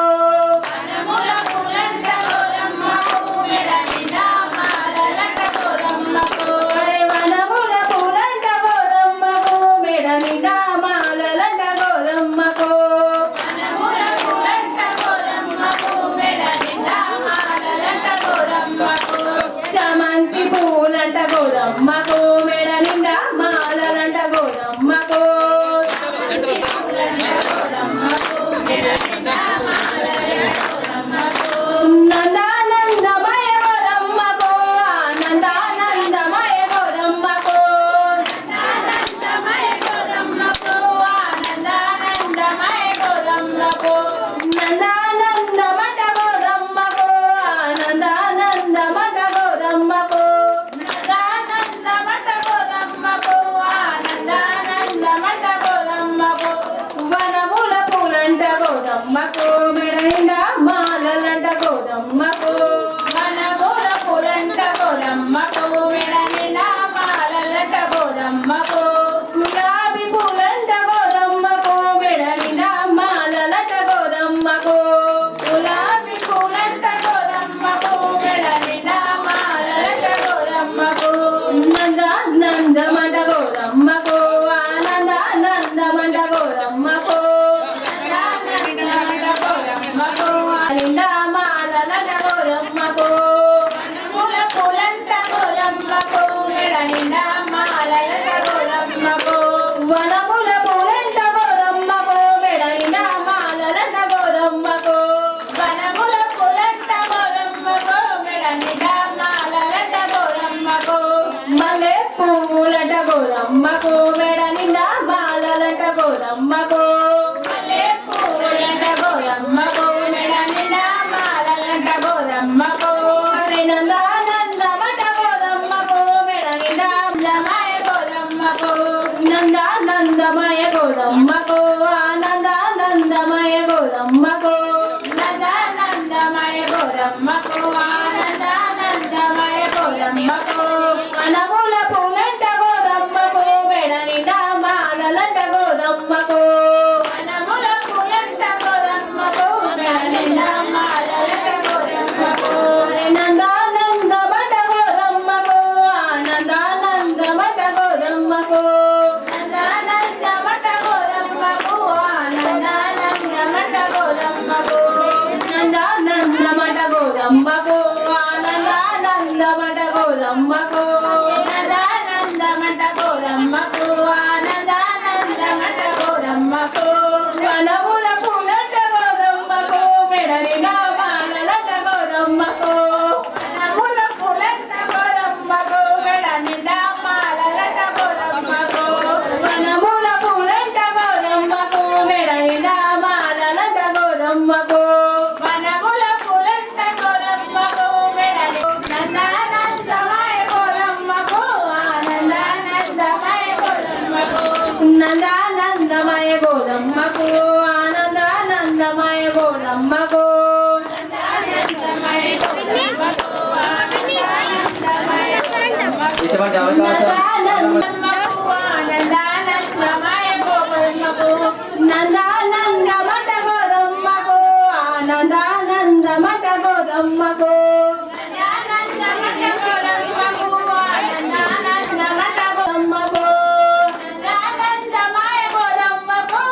వనముల పూలంట గోదమ్మకు మెడని నామాలలంట గోదమ్మకు హరి వనముల పూలంట గోదమ్మకు మెడని నామాలలంట గోదమ్మకు వనముల పూలంట గోదమ్మకు మెడని నామాలలంట గోదమ్మకు చామంతి పూలంట గోదమ్మకు మెడ నిండా మాలలంట గోదమ్మకు నందానందమయ గోదమ్మకు ఆనందానందమయ గోదమ్మకు నందానందమయ గోదమ్మకు ఆనందానందమయ గోదమ్మకు నందానందమట గోదమ్మకు ఆనందానందమట గోదమ్మకు నందానందమట గోదమ్మకు ఆనందానందమట గోదమ్మకు వనముల పూలంట గోదమ్మకు మెడ నిండా మాలలంట గోదమ్మకు వనముల పూలంట గోదమ్మకు మెడ నిండా మాలలంట గోదమ్మకు గులాబీ పూలంట గోదమ్మకు మెడ నిండా మాలలంట గోదమ్మకు గులాబీ పూలంట గోదమ్మకు మెడ నిండా మాలలంట గోదమ్మకు నందానందమట గోదమ్మకు ఆనందానందమట గోదమ్మకు నందానందమట గోదమ్మకు నిండా మాలలంట గోదమ్మకు వనముల పూలంట గోదమ్మకు మెడ నిండా మాలలంట గోదమ్మకు వనముల పూలంట గోదమ్మకు మెడ నిండా మాలలంట గోదమ్మకు వనముల పూలంట గోదమ్మకు మెడ నిండా మాలలంట గోదమ్మకు మల్లె పువ్వులంట గోదమ్మకు మెడ నిండా మాలలంట గోదమ్మకు మల్లె పువ్వులంట గోదమ్మకు మెడ నిండా మాలలంట గోదమ్మకు నందానందమట గోదమ్మకు మెడ నిండా మాయ గోదమ్మకు నందానందమయ గోదమ్మకు ఆనందానందమయ గోదమ్మకు నందానందమయ గోదమ్మకు ఆనందానందమయ గోదమ్మకు వనముల పూలంట గోదమ్మకు మెడ నిండా మాలలంట గోదమ్మకు వనముల పూలంట గోదమ్మకు మెడ నిండా మాలలంట గోదమ్మకు నందానందమట గోదమ్మకు ఆనందానందమట గోదమ్మకు నందానందమట గోదమ్మకు ఆనందానందమట గోదమ్మకు నందానందమట గోదమ్మకు ఆనందానందమట గోదమ్మకు నందానందమట గోదమ్మకు ఆనందానందమట గోదమ్మకు వనముల పూలంట గోదమ్మకు మెడ నిండా మాలలంట గోదమ్మకు వనముల పూలంట గోదమ్మకు మెడ నిండా మాలలంట గోదమ్మకు వనముల పూలంట గోదమ్మకు మెడ నిండా మాలలంట గోదమ్మకు వనముల పూలంట గోదమ్మకు మెడ నందానందమయ గోదమ్మకు ఆనందానందమయ గోదమ్మకు నందానందమయ గోదమ్మకు ఆనందానందమయ గోదమ్మకు నందానందమయ గోదమ్మకు ఆనందానందమయ గోదమ్మకు ఇటువంటి అవకాశం నందానందమట గోదమ్మకు ఆనందానందమట గోదమ్మకు ఆనందానందమయ గోదమ్మకు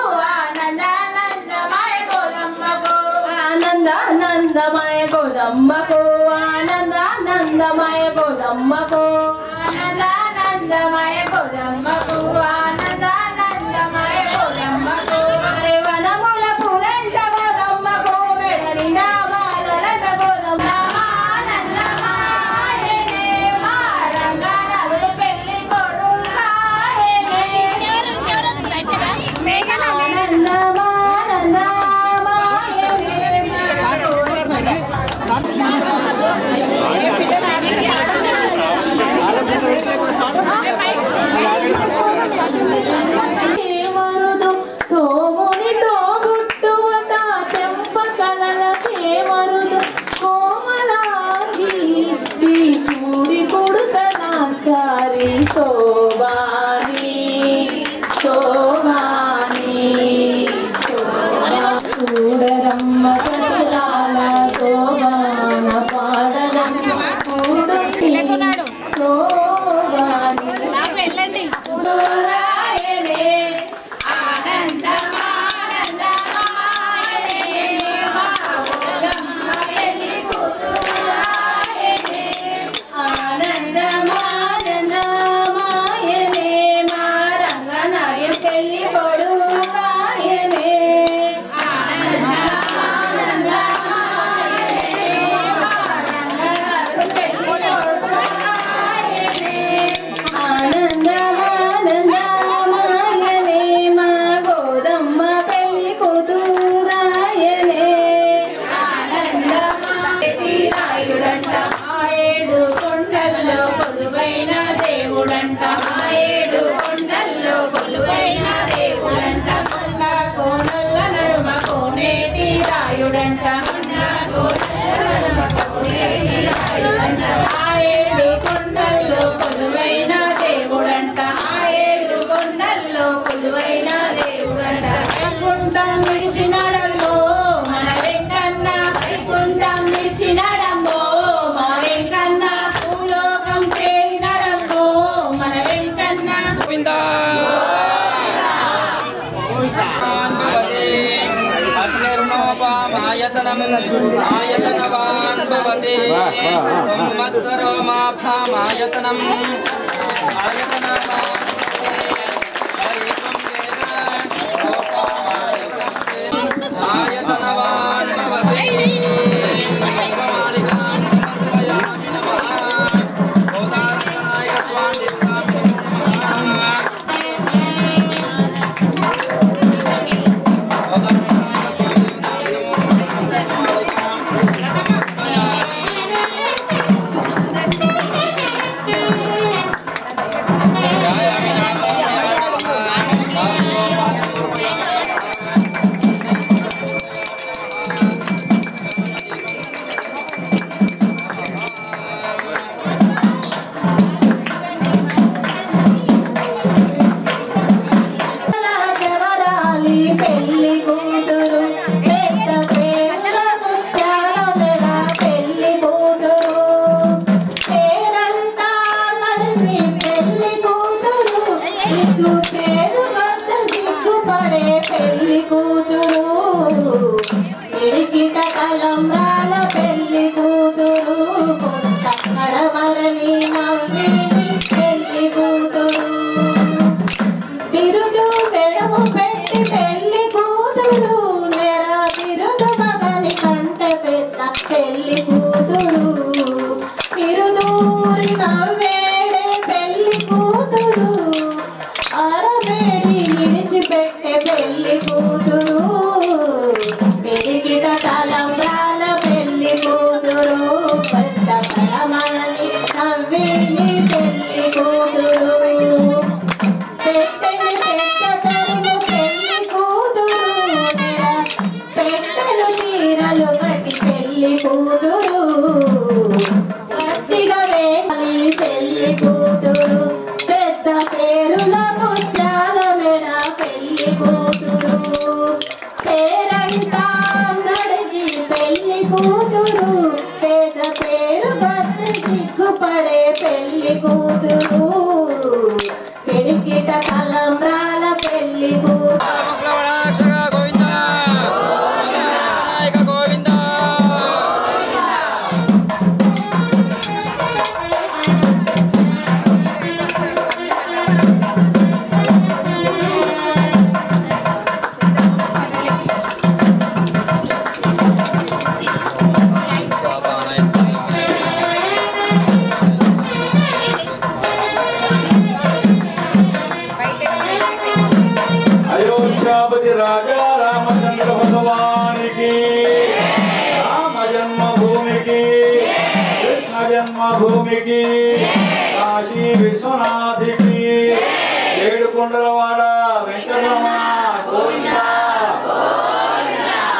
ఆనందానందమయ గోదమ్మకు ఆనందానందమయ గోదమ్మకు ఆనందానందమయ గోదమ్మకు ఆనందానందమయ గోదమ్మకు ఆనందానందమయ గోదమ్మకు హరి వనముల పూలంట గోదమ్మకు మెడ నిండా మాలలంట గోదమ్మ ఆనందమాయనే మా రంగనాథుడు సోమునితో గుట్టువట చెంప కలలకే మరుదు కోమలాగి చూడి కొడుతనాచారి శోభాని శోభాని చూడరమ్మ సతురాల శోభాన పాడరమ్మ శోభాని వెళ్ళండి రాయనే आयतनवान् भवति संवत्सरो माफामायतनम् आयतनवान् भवति అయోధ్య జన్మభూమికి కాశీ విశ్వనాథికి ఏడుకొండలవాడ వెంకటరమణ గోవింద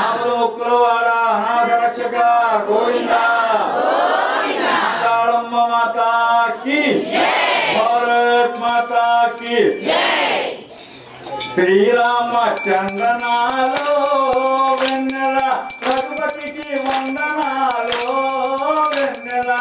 ఆపదముక్కులవాడ అనాథ రక్షక గోవింద మంగాళమ్మ మాతాకి భారత్ మాతాకి శ్రీరామచంద్రనాలో వెన్నెల రఘుపతికి వందనాలో వెన్నెల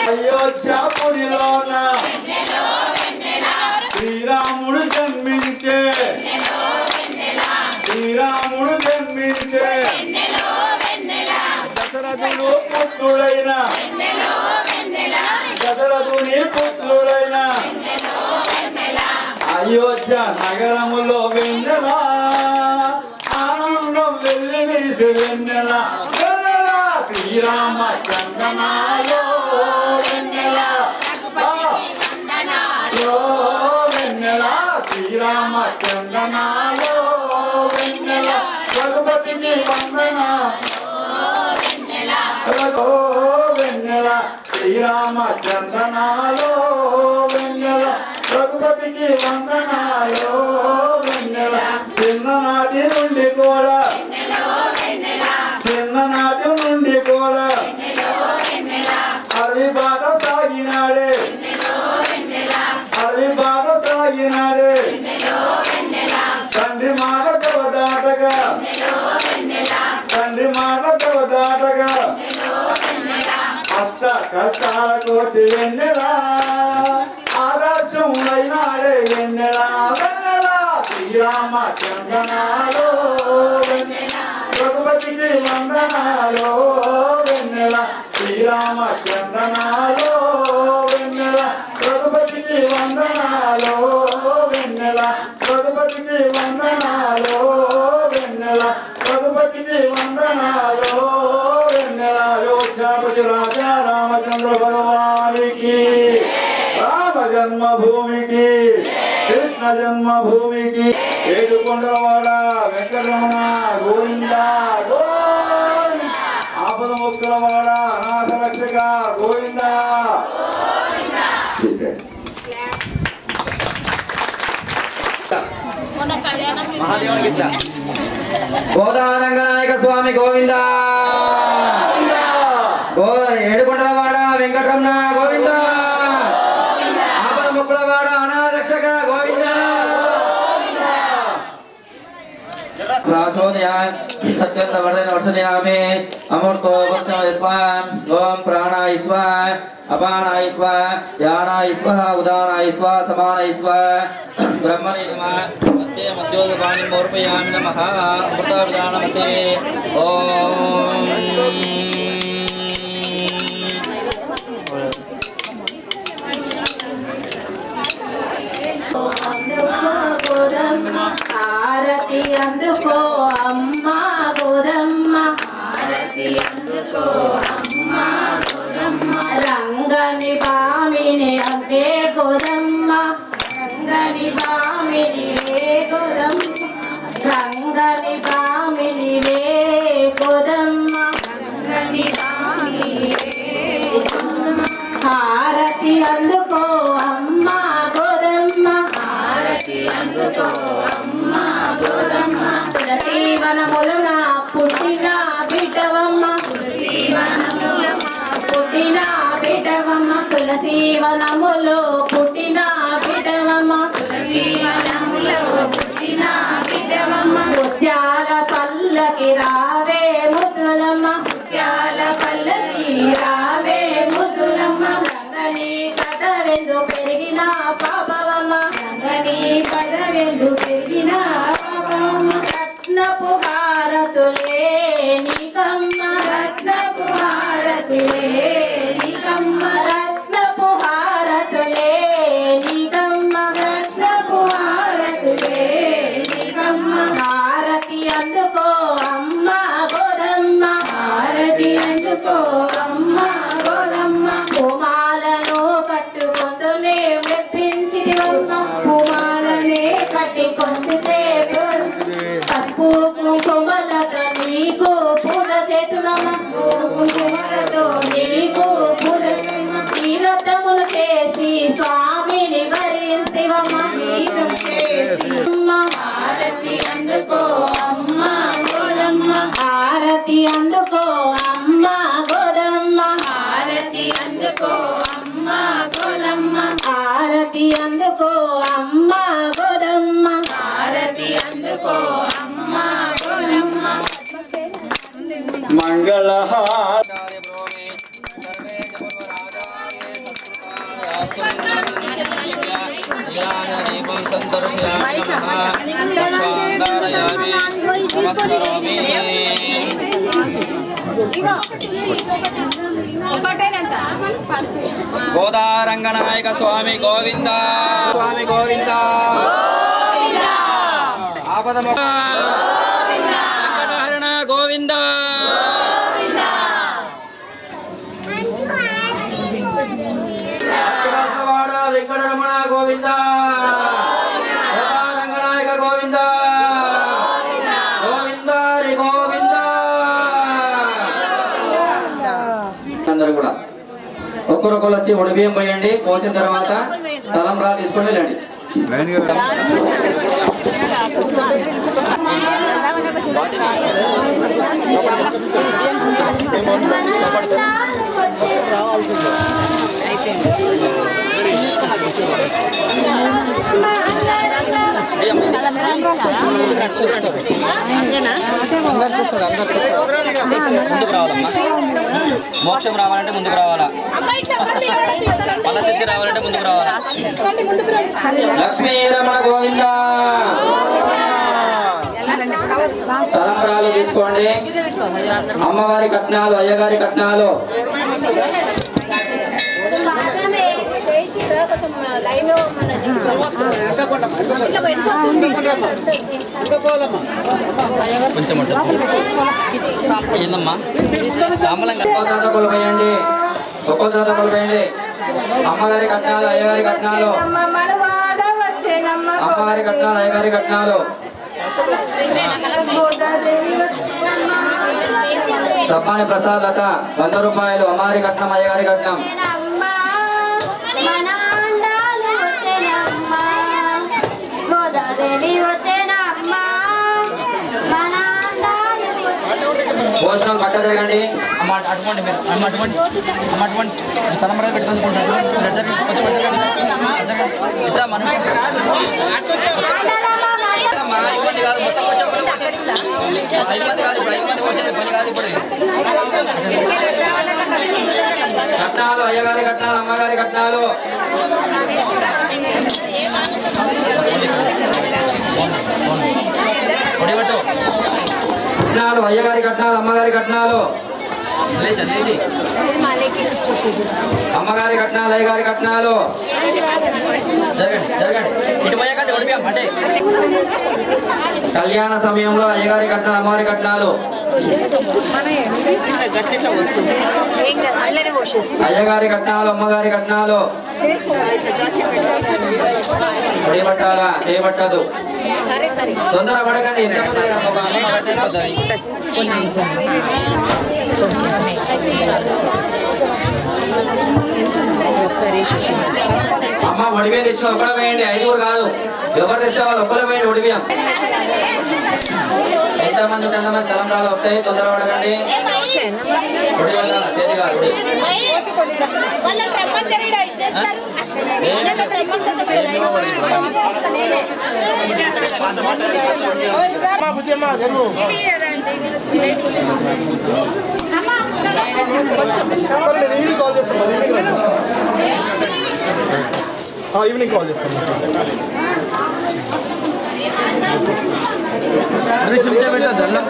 అయోధ్యాపురిలోన శ్రీరాముడు జన్మించే శ్రీరాముడు జన్మించే దశరథుడు పుత్రుడైన దశరథుని పుత్రుడైన అయోధ్య నగరములో వెన్నెల ఆనందం వెళ్ళి విరిసి వెన్నెల వెన్నెల శ్రీరామచంద్రనాలో వెన్నెల వెన్నెల శ్రీరామచంద్రనాలో వెన్నెల రఘుపతికి వందన వెన్నెల శ్రీరామచంద్రనాలో వెన్నెల రఘుపతికి వందనాలో వెన్నెల చిన్ననాటి నుండి కూడా చిన్ననాటి నుండి కూడా అడవి బాట సాగినాడే అడవి బాట సాగినాడే తండ్రి మాట దాటగా తండ్రి మాట దాటగా అష్ట కష్టాల కోటి వెన్నెలా ఆదర్శములైనాడే వెన్నెలా వెన్నెల శ్రీరామచంద్రనాలో రఘుపతికి వందనాలో వెన్నెల శ్రీరామచంద్రనాలో వెన్నెల రఘుపతికి వందనాలో వెన్నెల రఘుపతికి వందనాలో వెన్నెల రఘుపతికి వందనాలో వెన్నెల అయోధ్యాపతి రాజా రామచంద్ర భగవానికి రామ జన్మభూమికి కృష్ణ జన్మభూమికి ఏడుకొండలవాడ వెంకటరమణ గోవింద గోవింద ఆపదముక్కులవాడ అనాథ రక్షక గోవింద గోదారంగనాయక స్వామి గోవింద ఏడుకొండలవాడ వెంకటరమణ గోవింద ఆపదముక్కులవాడ అనాథ రక్షక గోవింద वर्धने अमृतो ओम प्राणाय स्वाहा अपानाय स्वाहा यानाय स्वाहा उदानाय स्वाहा समानाय स्वाहा ब्रह्मणे नमः मध्य मध्योदपाणि मोर्पयामि नमः अमृताभिधानमसे ओम హారతి అందుకో అమ్మా గోదమ్మ హారతి అందుకో అమ్మా గోదమ్మ రంగని బామిని అవే గోదమ్మ రంగని బామిని వే గోదమ్మ రంగని బామిని వే గోదమ్మ రంగని బామిని హారతి అందుకో అమ్మా గోదమ్మ హారతి అందుకో అమ్మా గోదమ్మ తులసీవనములున పుట్టిన బిడ్డవమ్మ పుట్టిన బిడ్డవమ్మ తులసీవనములో పుట్టిన బిడ్డవమ్మ తులసీవనములో పుట్టిన బిడ్డవమ్మ ముత్యాల పల్లకి రావే ముద్దులమ్మ ముత్యాల పల్లకి రావే ముద్దులమ్మ రంగని కథవెందు పెరిగిన పాపవమ్మ రంగని కథవెందు పెరిగిన పాపవమ్మ రత్నపు హారతులే నీకమ్మ రత్నపు హారతులే నీకమ్మ రత్నపు హారతులే నీకమ్మ రత్నపు హారతులే నీకమ్మ హారతి అందుకో అమ్మ గోదమ్మ హారతి అందుకో అమ్మ గోదమ్మ కుమాలను కట్టుకుంటూనే మెప్పించిదివమ్మ కుమాల కొంచితే పసుపు కుంకుమలతో నీకు పూజ చేతులమ్మ కుంకుమలతో నీకు పూజ ఈ వ్రతములు చేసి స్వామిని వరించివమ్మ హారతి అందుకో అమ్మ గోదమ్మ హారతి అందుకో అమ్మ గోదమ్మ హారతి అందుకో అమ్మ గోదమ్మ హారతి అందుకో అమ్మ గోదమ్మ హారతి అందుకో అమ్మ గోదమ్మ మంగళహారతి గోదారంగనాయక స్వామి గోవింద స్వామి గోవింద ఆపద వెంకటహరణ గోవింద వెంకటరమణ గోవింద గోదారంగనాయక గోవింద గోవింద రే గోవింద. అందరూ కూడా ఒక్కరొక్కరు వచ్చి ఉడిబియ్యం పోయండి. పోసిన తర్వాత తలంబ్రా తీసుకొని వెళ్ళండి. ముందుకు రావాలమ్మా. మోక్షం రావాలంటే ముందుకు రావాలా, ఫలసిద్ధి రావాలంటే ముందుకు రావాలా. లక్ష్మీ రమణ గోవింద. తలంబ్రాలు తీసుకోండి. అమ్మవారి కట్నాలు, అయ్యగారి కట్నాలు. కొంచెం ఏందమ్మా చామలంగా ఒక్కో కొలిపోయండి, ఒక్కో తాత కొలిపోయండి. అమ్మగారి కట్నాలు, అయ్యగారి కట్నాలు. అమ్మగారి కట్నాలు, అయ్యగారి కట్నాలు. సప్పాని ప్రసాద్ లత 100 రూపాయలు. అమ్మగారి కట్నం, అయ్యగారి కట్నం. భోజనాలు పక్క జరగండి. అమ్మ అటువంటి మీరు అమ్మ అటువంటి అమ్మ అటువంటి తలంబరాలు పెట్టుకుంటున్నారు. ఇట్లా మనం ఇబ్బంది కాదు, మొత్తం 5 మంది కాదు, ఇప్పుడు 5 మంది పోసేది పని కాదు. ఇప్పుడు కట్నాలు, అయ్యగారి కట్నాలు, అమ్మగారి కట్నాలు. కట్నాలు, అయ్యగారి కట్నాలు, అమ్మగారి కట్నాలు. అమ్మగారి కట్నాలు, అయ్యగారి కట్నాలు. జరగండి జరగండి. ఇటు పోయాకండి ఒడిపియం అంటే కళ్యాణ సమయంలో అయ్యగారి కట్నాలు, అమ్మగారి కట్నాలు. అయ్యగారి కట్నాలు, అమ్మగారి కట్నాలు. పొడి పట్టాలా, చేయబట్టదు. తొందర పడకండి. అమ్మ ఒడిబియ్యం తెచ్చిన ఒక్కడే వేయండి, 5 కాదు. ఎవరు తెస్తే వాళ్ళు ఒక్కరే వేయండి ఒడిబియ్యం. ఎంతమంది ఉంటే ఎంతమంది తలంబ్రాలు వస్తాయి. తొందర పడకండి. ఒడి పట్టాలా, చేతి కాదు. ఈవినింగ్ కాల్ చేస్తాను.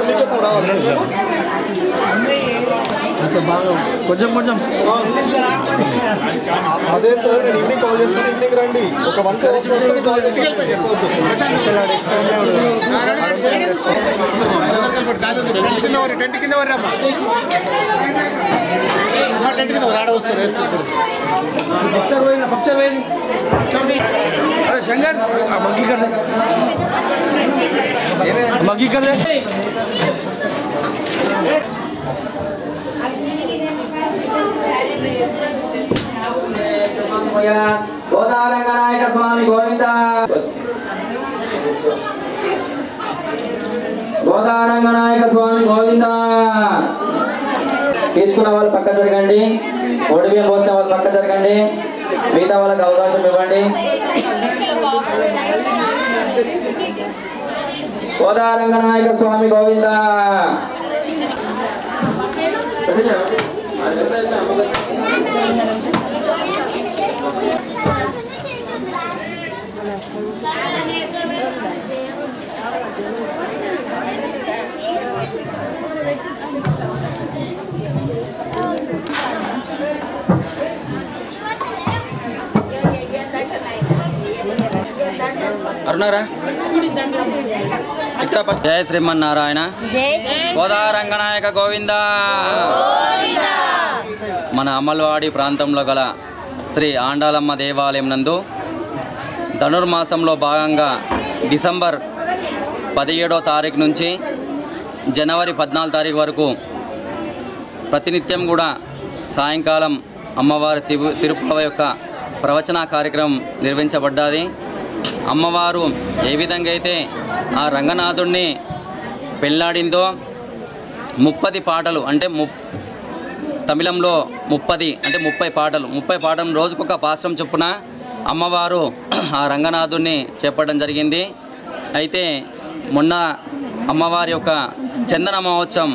మీకోసం రావాలి కొంచెం కొంచెం. అదే సార్, నేను ఈవినింగ్ కాల్ చేస్తాను. ఈవినింగ్ రండి. ఒక 1 కాల్ చేస్తాను. టెంట్ కింద వర్రమ్మా, టెంట్ కింద ఆడ వస్తారు. अरे शंकर मग्गी कर दे, मग्गी कर दे। గోదారంగనాయక స్వామి గోవింద, గోదారంగనాయక స్వామి గోవింద. తీసుకున్న వాళ్ళు పక్క జరగండి, ఒడిబియ్యం పోసిన వాళ్ళు పక్క జరగండి, మిగతా వాళ్ళకి అవకాశం ఇవ్వండి. గోదారంగనాయక స్వామి గోవింద. అరుణారా జయ శ్రీమన్నారాయణ. గోదారంగనాయక గోవింద. మన అమల్వాడి ప్రాంతంలో గల శ్రీ ఆండాలమ్మ దేవాలయం నందు ధనుర్మాసంలో భాగంగా డిసెంబర్ 17వ తారీఖు నుంచి జనవరి 14 తారీఖు వరకు ప్రతినిత్యం కూడా సాయంకాలం అమ్మవారి తిరుపతి యొక్క ప్రవచన కార్యక్రమం నిర్వహించబడ్డది. అమ్మవారు ఏ విధంగా అయితే ఆ రంగనాథుడిని పెళ్ళాడిందో 30 పాటలు అంటే తమిళంలో 30 అంటే 30 పాటలు 30 పాటలు రోజుకొక పాశ్రం చొప్పున అమ్మవారు ఆ రంగనాథుడిని చేపట్టడం జరిగింది. అయితే మొన్న అమ్మవారి యొక్క చందన మహోత్సవం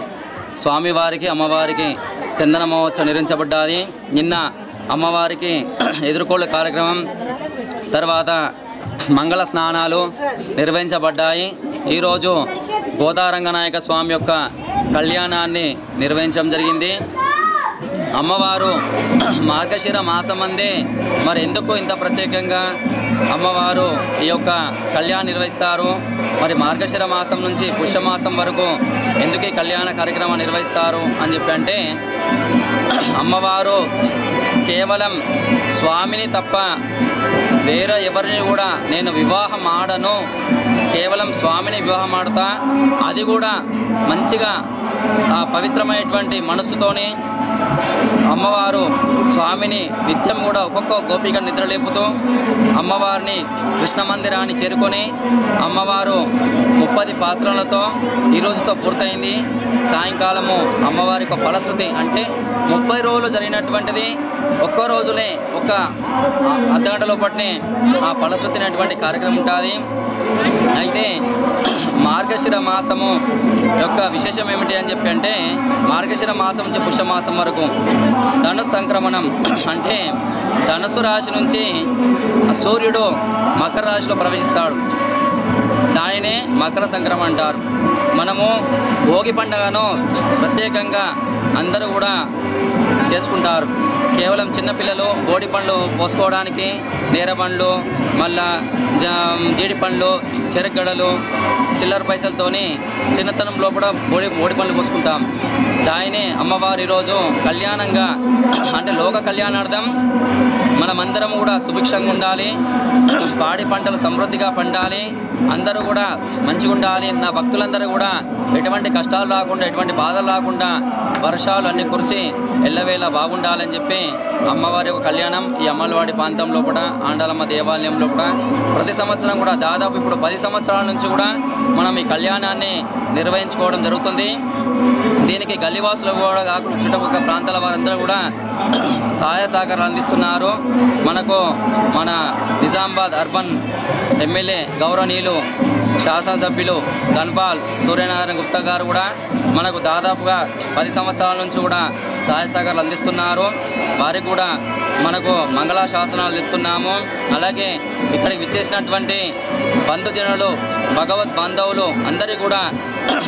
స్వామివారికి అమ్మవారికి చందన మహోత్సవం నిర్వహించబడ్డది. నిన్న అమ్మవారికి ఎదుర్కోళ్ళ కార్యక్రమం, తర్వాత మంగళ స్నానాలు నిర్వహించబడ్డాయి. ఈరోజు గోదారంగనాయక స్వామి యొక్క కళ్యాణాన్ని నిర్వహించడం జరిగింది. అమ్మవారు మార్గశిర మాసమందే మరి ఎందుకు ఇంత ప్రత్యేకంగా అమ్మవారు ఈ యొక్క కళ్యాణం నిర్వహిస్తారు, మరి మార్గశిర మాసం నుంచి పుష్యమాసం వరకు ఎందుకు ఈ కళ్యాణ కార్యక్రమం నిర్వహిస్తారు అని చెప్పి అంటే, అమ్మవారు కేవలం స్వామిని తప్ప వేరే ఎవరిని కూడా నేను వివాహం ఆడను, కేవలం స్వామిని వివాహం ఆడతా, అది కూడా మంచిగా ఆ పవిత్రమైనటువంటి మనస్సుతోని అమ్మవారు స్వామిని నిత్యం కూడా ఒక్కొక్క గోపిక నిద్రలేపుతూ అమ్మవారిని కృష్ణ మందిరాన్ని చేరుకొని అమ్మవారు 30 పాసురాలతో ఈరోజుతో పూర్తయింది. సాయంకాలము అమ్మవారి యొక్క ఫలశ్రుతి అంటే 30 రోజులు జరిగినటువంటిది ఒక్క రోజులే ఒక అర్ధగంట లోపటినే ఆ ఫలశ్రుతి అనేటువంటి కార్యక్రమం ఉంటుంది. అయితే మార్గశిర మాసము యొక్క విశేషం ఏమిటి అని చెప్పి అంటే, మార్గశిర మాసం నుంచి పుష్యమాసం వరకు ధనుసు సంక్రమణం అంటే ధనుసు రాశి నుంచి సూర్యుడు మకర రాశిలో ప్రవేశిస్తాడు. దానినే మకర సంక్రమణ అంటారు. మనము భోగి పండుగను ప్రత్యేకంగా అందరూ కూడా చేసుకుంటారు. కేవలం చిన్నపిల్లలు బోడి పండ్లు పోసుకోవడానికి నేరబండ్లు, మళ్ళా జీడి పండ్లు, చెరగడలు, చిల్లర పైసలతోని చిన్నతనం లోపల బోడి పండ్లు పోసుకుంటాం. దానినే అమ్మవారి ఈరోజు కళ్యాణంగా అంటే లోక కళ్యాణార్థం మనమందరం కూడా సుభిక్షంగా ఉండాలి, పాడి పంటలు సమృద్ధిగా పండాలి, అందరూ కూడా మంచిగా ఉండాలి, నా భక్తులందరూ కూడా ఎటువంటి కష్టాలు రాకుండా ఎటువంటి బాధలు రాకుండా వర్షాలు అన్ని కురిసి ఎల్లవేళ బాగుండాలని చెప్పి అమ్మవారి యొక్క కళ్యాణం ఈ అమ్మలవాడి ప్రాంతం లోపల ఆండాలమ్మ దేవాలయం లోపల ప్రతి సంవత్సరం కూడా దాదాపు ఇప్పుడు 10 సంవత్సరాల నుంచి కూడా మనం ఈ కళ్యాణాన్ని నిర్వహించుకోవడం జరుగుతుంది. దీనికి గల్లీవాసులు కూడా కాకుండా చుట్టుపక్కల ప్రాంతాల వారందరూ కూడా సహాయ సహకారాలు అందిస్తున్నారు. మనకు మన నిజామాబాద్ అర్బన్ ఎమ్మెల్యే గౌరవనీయులు శాసనసభ్యులు ధన్పాల్ సూర్యనారాయణ గుప్తా గారు కూడా మనకు దాదాపుగా 10 సంవత్సరాల నుంచి కూడా సహాయ సహకారాలు అందిస్తున్నారు. వారికి కూడా మనకు మంగళాశాసనాలు ఇస్తున్నాము. అలాగే ఇక్కడికి విచ్చేసినటువంటి బంధుజనులు భగవద్ బాంధవులు అందరికీ కూడా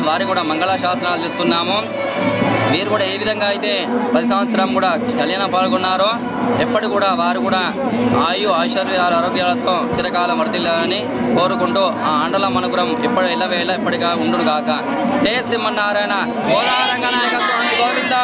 వారికి కూడా మంగళాశాసనాలు ఇస్తున్నాము. వీరు కూడా ఏ విధంగా అయితే 10 సంవత్సరం కూడా కళ్యాణం పాల్గొన్నారో ఎప్పటి కూడా వారు కూడా ఐశ్వర్యాలు ఆరోగ్యాలతో చిరకాలం వర్ధిల్లాలని కోరుకుంటూ ఆ ఆండలమ్మ అనుగ్రహం ఎప్పుడు ఎల్లవేళ ఎప్పటిగా ఉండును గాక. జయ శ్రీమన్నారాయణ. గోదారంగనాయక స్వామి గోవింద.